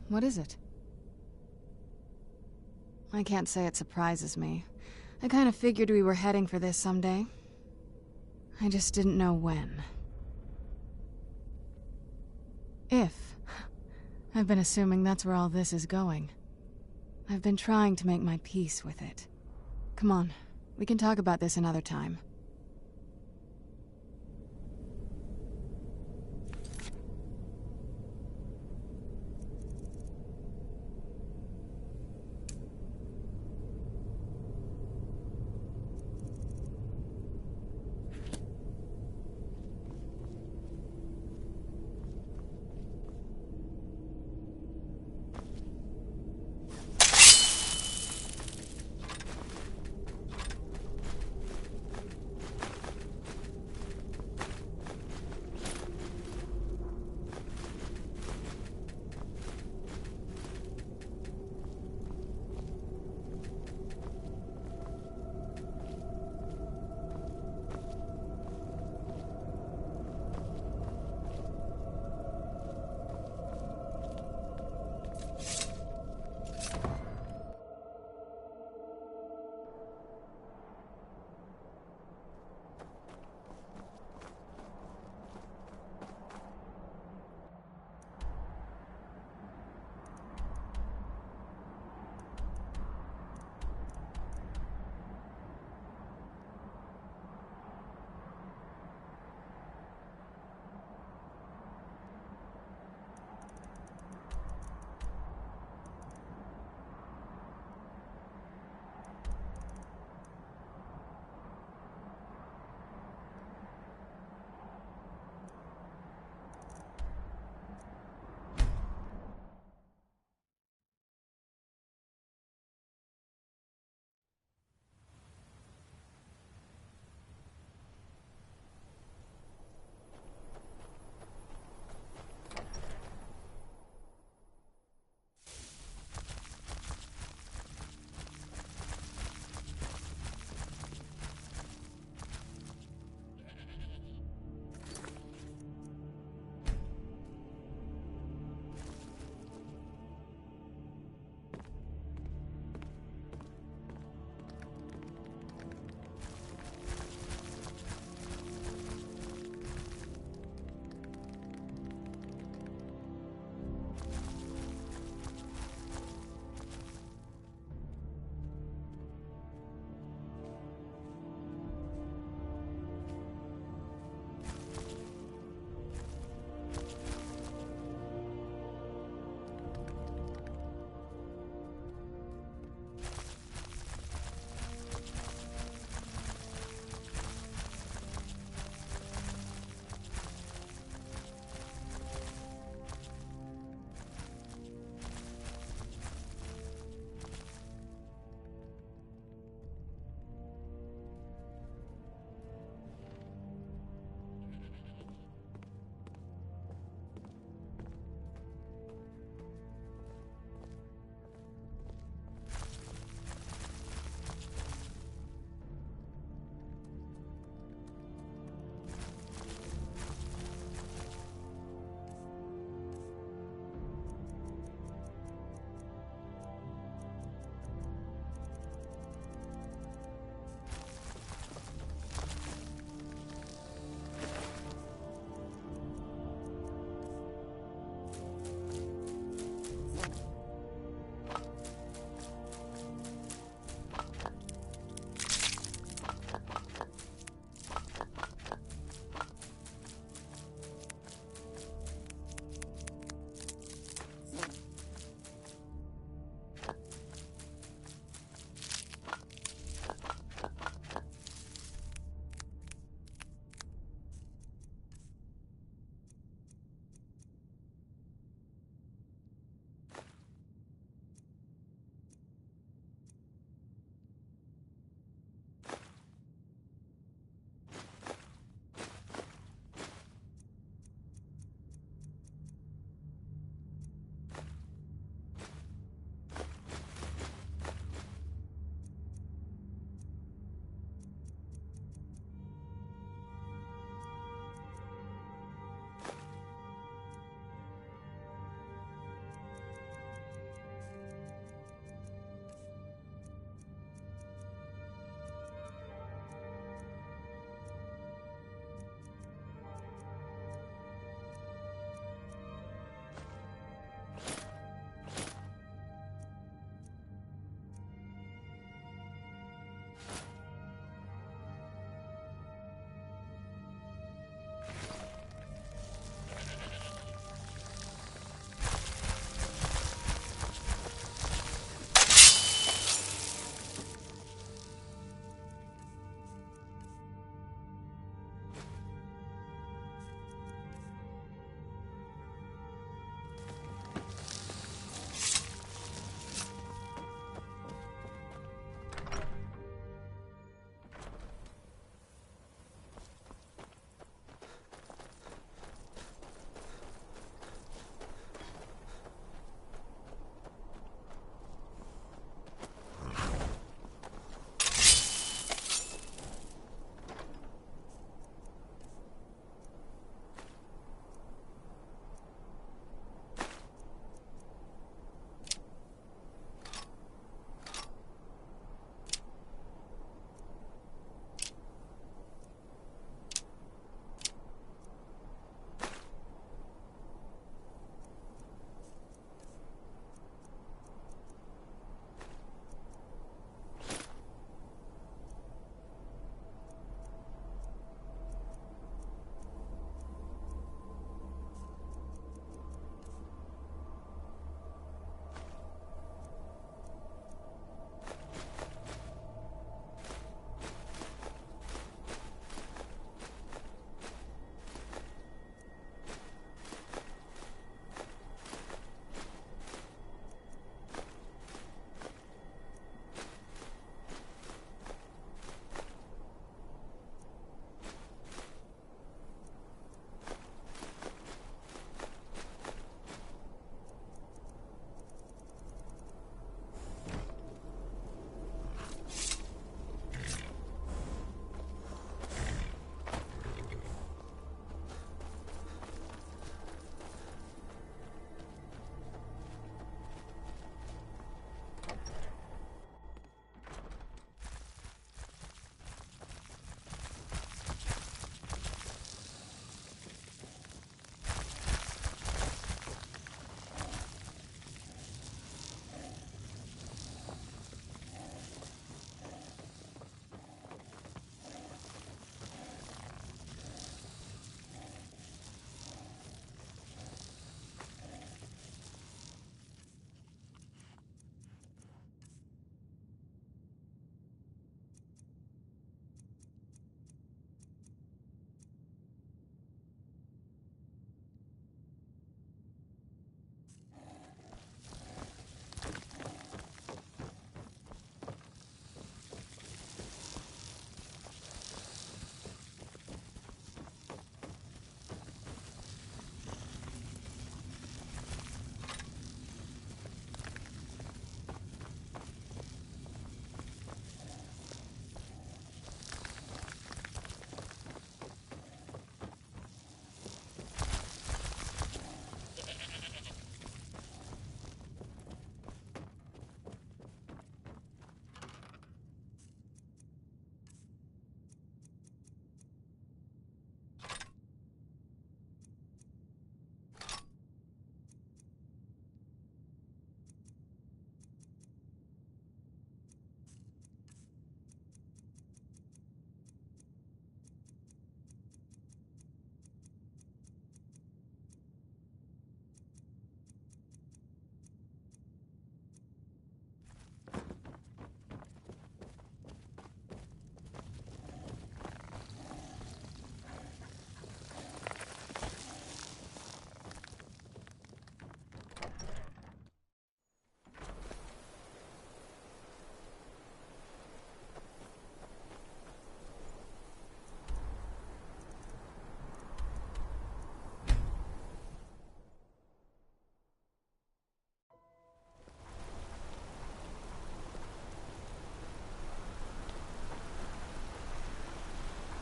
What is it? I can't say it surprises me. I kind of figured we were heading for this someday. I just didn't know when. If. I've been assuming that's where all this is going. I've been trying to make my peace with it. Come on, we can talk about this another time.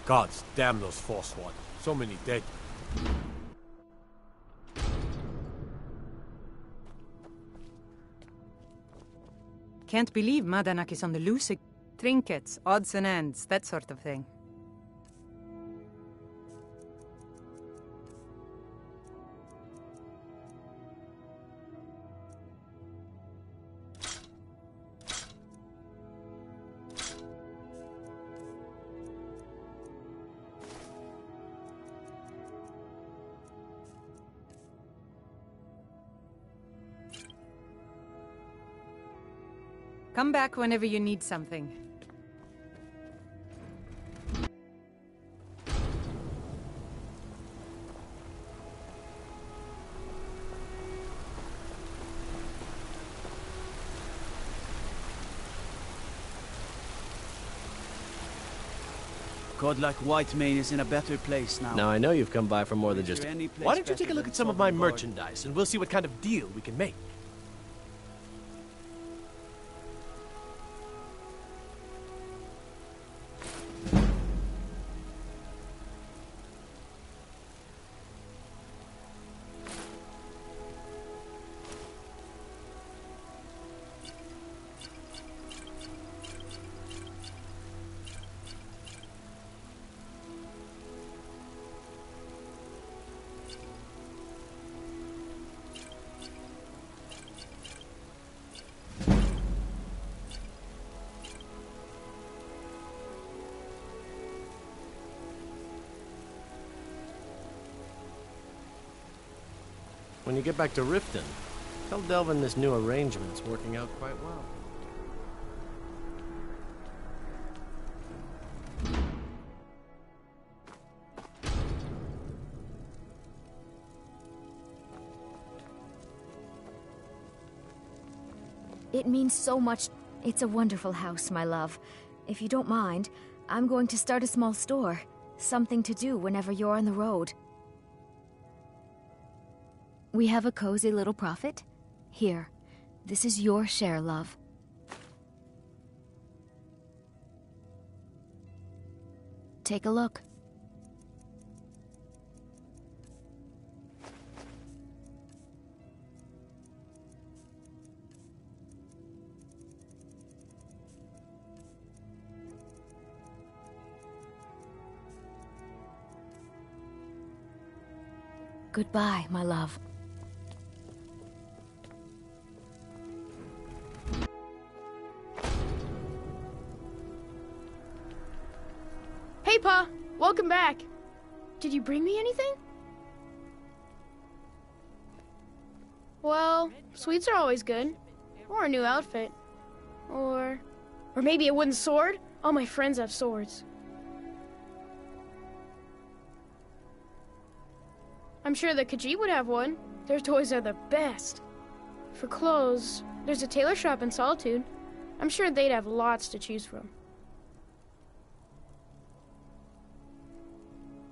Gods damn those Forsworn. So many dead. Can't believe Madanak is on the loose. Trinkets, odds and ends, that sort of thing. Come back whenever you need something. God like Whitemane is in a better place now. Now I know you've come by for more than just... Why don't you take a look at some of my merchandise, and we'll see what kind of deal we can make. When you get back to Riften, tell Delvin this new arrangement's working out quite well. It means so much. It's a wonderful house, my love. If you don't mind, I'm going to start a small store. Something to do whenever you're on the road. We have a cozy little profit. Here, this is your share, love. Take a look. Goodbye, my love. Hey, Pa! Welcome back. Did you bring me anything? Well, sweets are always good. Or a new outfit. Or maybe a wooden sword? All my friends have swords. I'm sure the Khajiit would have one. Their toys are the best. For clothes, there's a tailor shop in Solitude. I'm sure they'd have lots to choose from.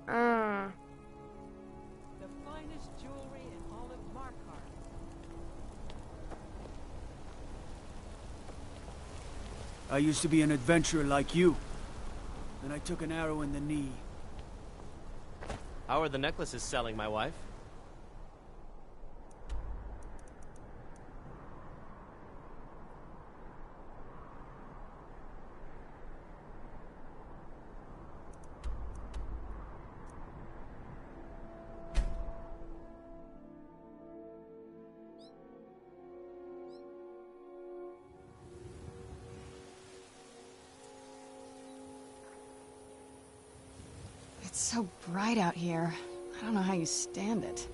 The finest jewelry in all of Markarth. I used to be an adventurer like you. Then I took an arrow in the knee. How are the necklaces selling, my wife? It's so bright out here. I don't know how you stand it.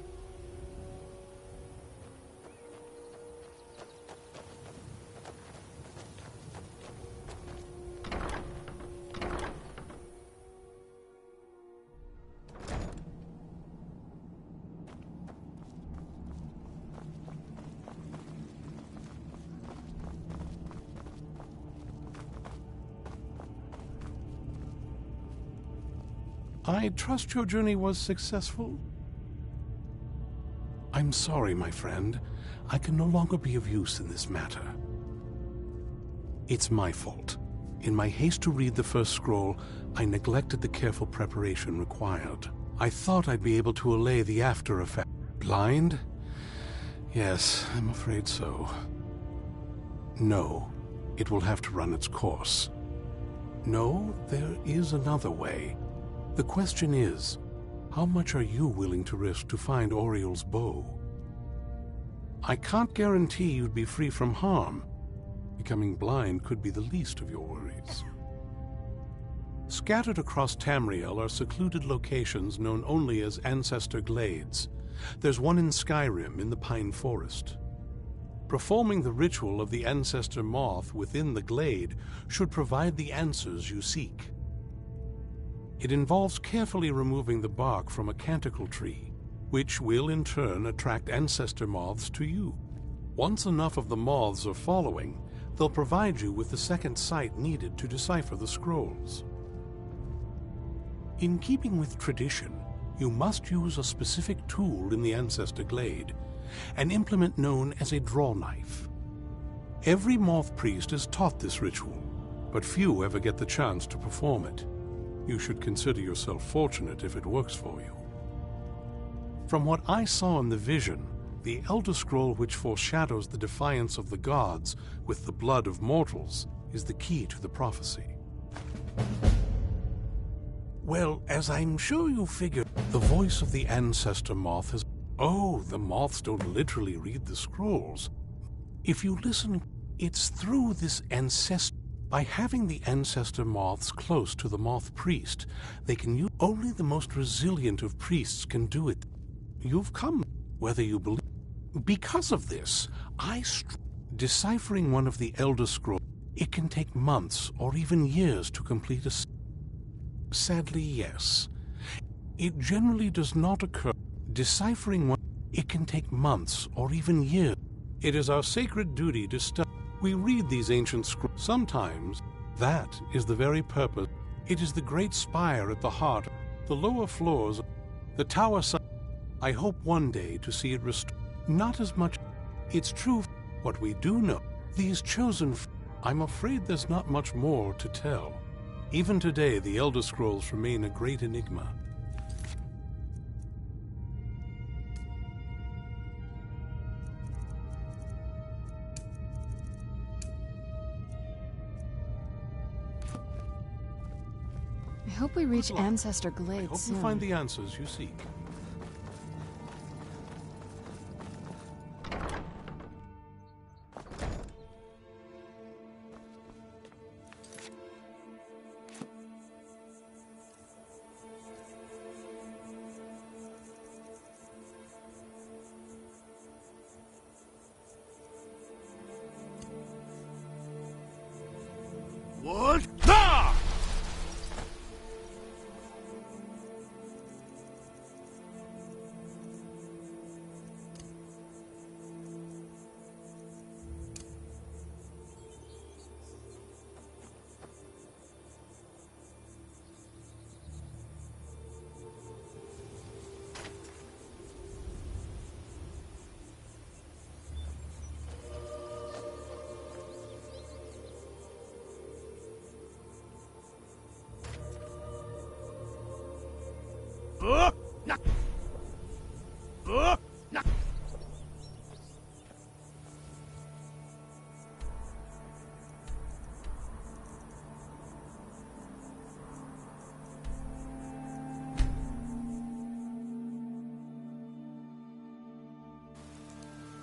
I trust your journey was successful? I'm sorry, my friend. I can no longer be of use in this matter. It's my fault. In my haste to read the first scroll, I neglected the careful preparation required. I thought I'd be able to allay the after effect. Blind? Yes, I'm afraid so. No, it will have to run its course. No, there is another way. The question is, how much are you willing to risk to find Oriel's bow? I can't guarantee you'd be free from harm. Becoming blind could be the least of your worries. Scattered across Tamriel are secluded locations known only as Ancestor Glades. There's one in Skyrim in the Pine Forest. Performing the ritual of the Ancestor Moth within the glade should provide the answers you seek. It involves carefully removing the bark from a canticle tree, which will in turn attract ancestor moths to you. Once enough of the moths are following, they'll provide you with the second sight needed to decipher the scrolls. In keeping with tradition, you must use a specific tool in the Ancestor Glade, an implement known as a draw knife. Every moth priest is taught this ritual, but few ever get the chance to perform it. You should consider yourself fortunate if it works for you. From what I saw in the vision, the Elder Scroll which foreshadows the defiance of the gods with the blood of mortals is the key to the prophecy. Well, as I'm sure you figured, the voice of the Ancestor Moth has... Oh, the moths don't literally read the scrolls. If you listen, it's through this ancestor. By having the Ancestor Moths close to the Moth Priest, they can use... Only the most resilient of priests can do it. You've come, whether you believe... Because of this, deciphering one of the Elder Scrolls, it can take months or even years to complete a... Sadly, yes. It generally does not occur. Deciphering one, it can take months or even years. It is our sacred duty to study. We read these ancient scrolls. Sometimes, that is the very purpose. It is the great spire at the heart, the lower floors, the tower side. I hope one day to see it restored. Not as much. It's true. What we do know, these chosen... I'm afraid there's not much more to tell. Even today, the Elder Scrolls remain a great enigma. I hope we reach Ancestor I Glades hope soon. you find the answers you seek. What? Ah!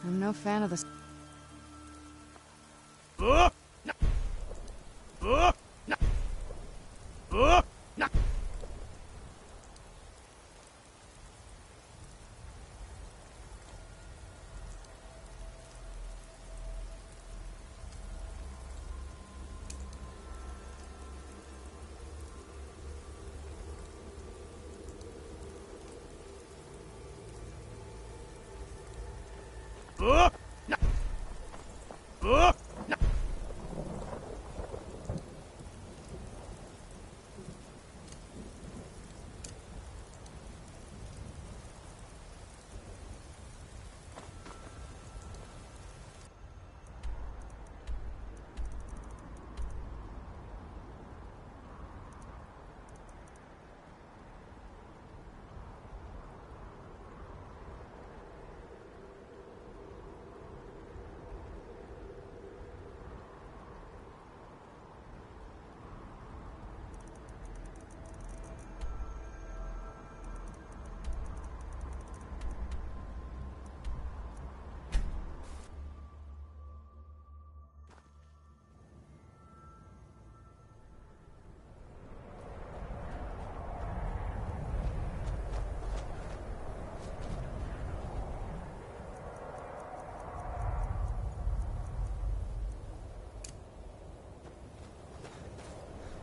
I'm no fan of this.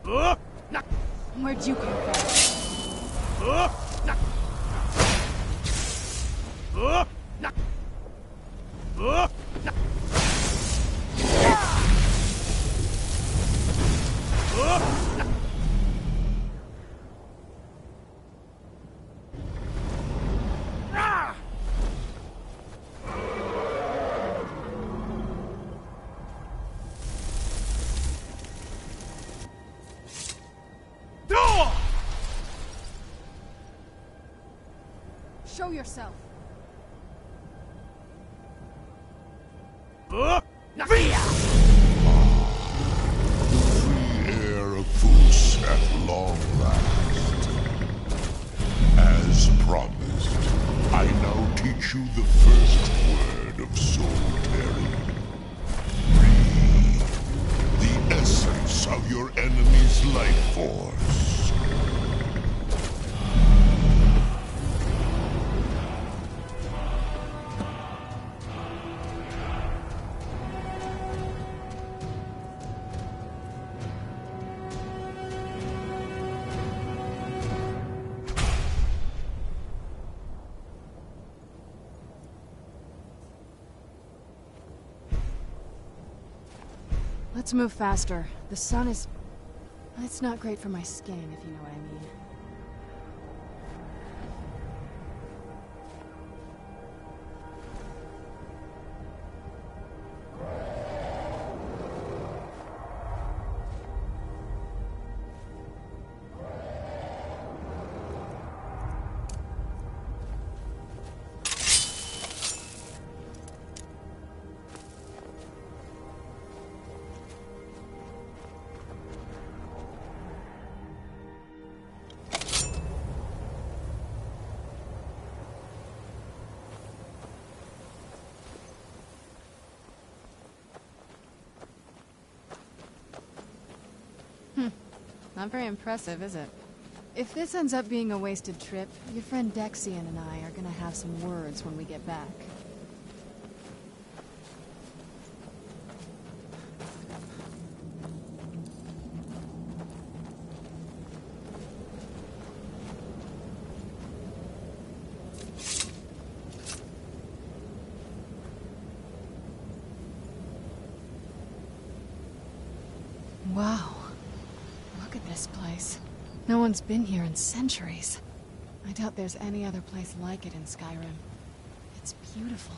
Where'd you come from? Show yourself. Free air of Foos at long last. As promised, I now teach you the first word of soul tearing. Breathe the essence of your enemy's life force. Let's move faster. The sun is... It's not great for my skin, if you know what I mean. Not very impressive, is it? If this ends up being a wasted trip, your friend Dexian and I are gonna have some words when we get back. Wow. Look at this place. No one's been here in centuries. I doubt there's any other place like it in Skyrim. It's beautiful.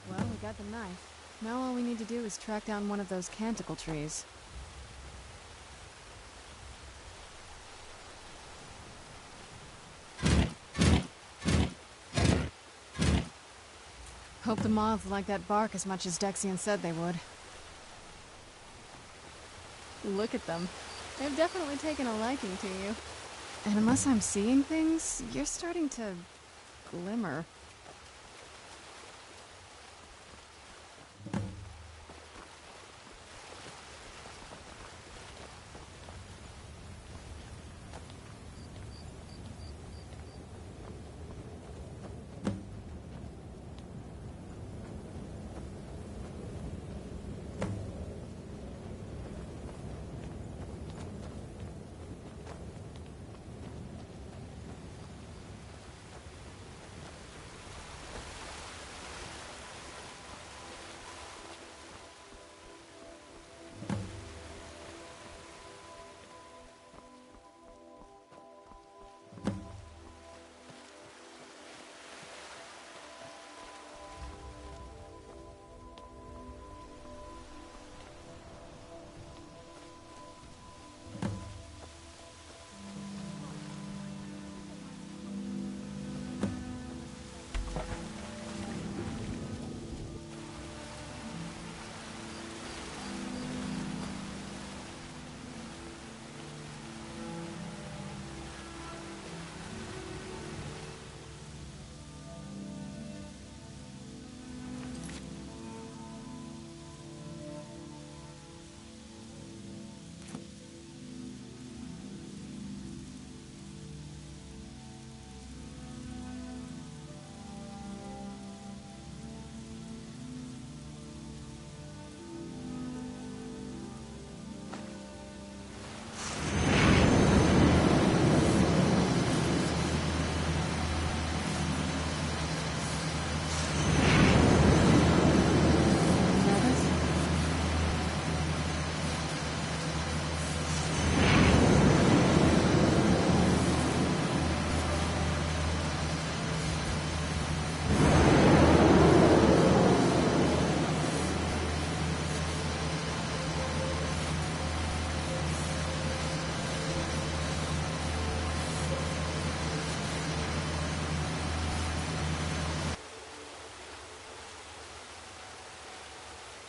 Well, we got the knife. Now all we need to do is track down one of those canticle trees. Hope the moths like that bark as much as Dexian said they would. Look at them. They've definitely taken a liking to you. And unless I'm seeing things, you're starting to glimmer.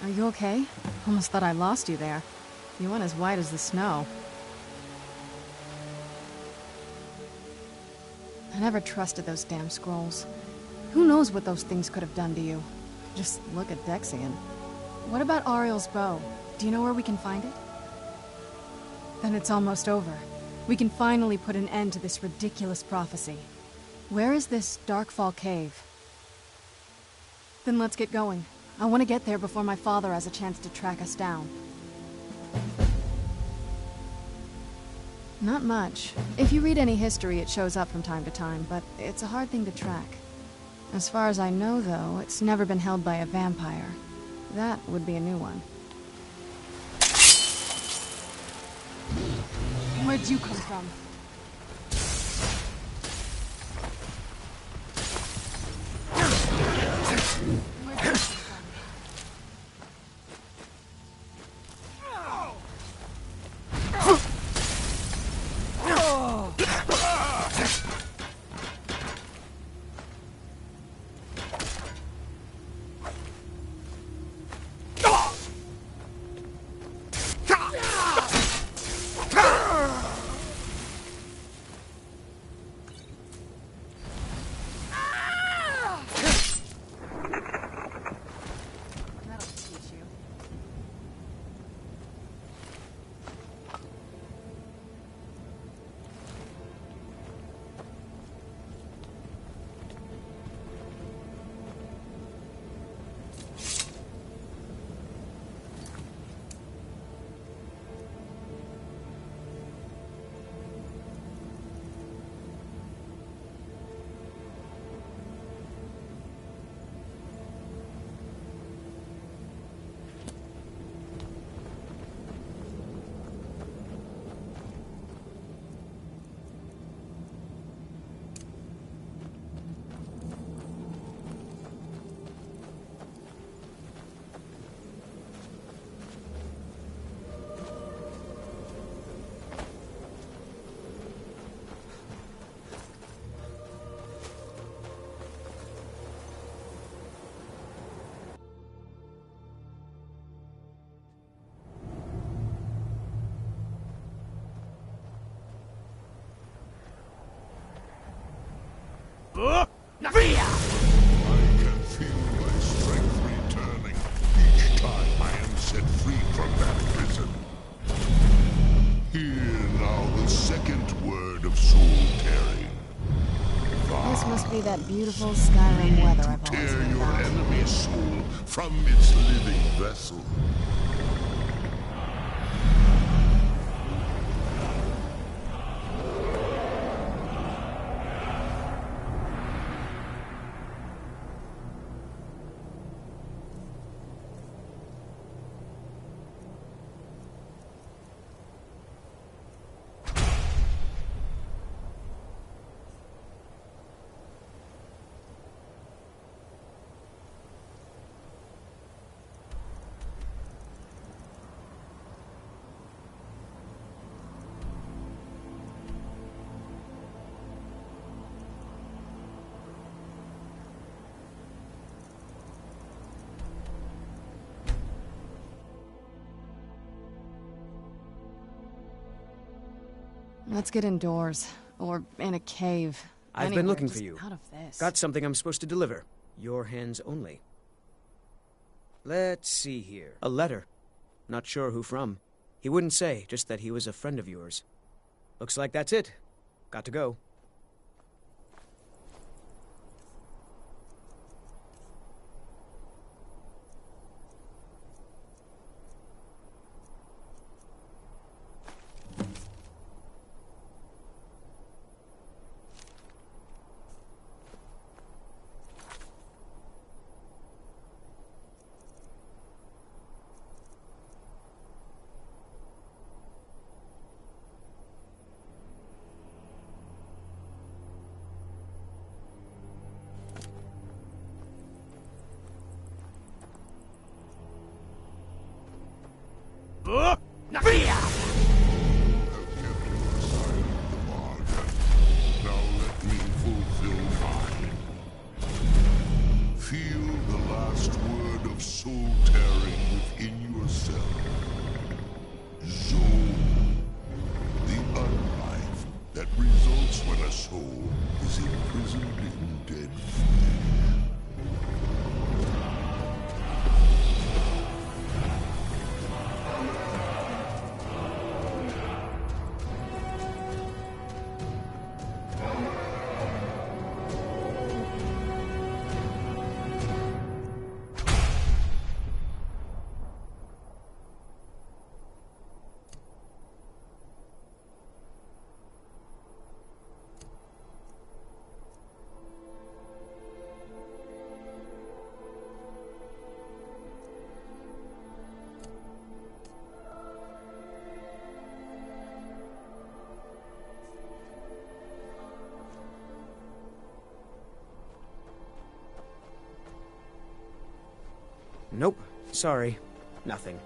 Are you okay? Almost thought I lost you there. You went as white as the snow. I never trusted those damn scrolls. Who knows what those things could have done to you? Just look at Dexian. What about Ariel's bow? Do you know where we can find it? Then it's almost over. We can finally put an end to this ridiculous prophecy. Where is this Darkfall cave? Then let's get going. I want to get there before my father has a chance to track us down. Not much. If you read any history, it shows up from time to time, but it's a hard thing to track. As far as I know, though, it's never been held by a vampire. That would be a new one. Where'd you come from? I can feel my strength returning each time I am set free from that prison. Hear now the second word of soul tearing. This must be that beautiful Skyrim weather I've always Tear heard your about. enemy's soul from its living vessel. Let's get indoors. Or in a cave. I've been looking for you. Out of this. Got something I'm supposed to deliver. Your hands only. Let's see here. A letter. Not sure who from. He wouldn't say, just that he was a friend of yours. Looks like that's it. Got to go. soul is imprisoned in dead. Nope. Sorry. Nothing.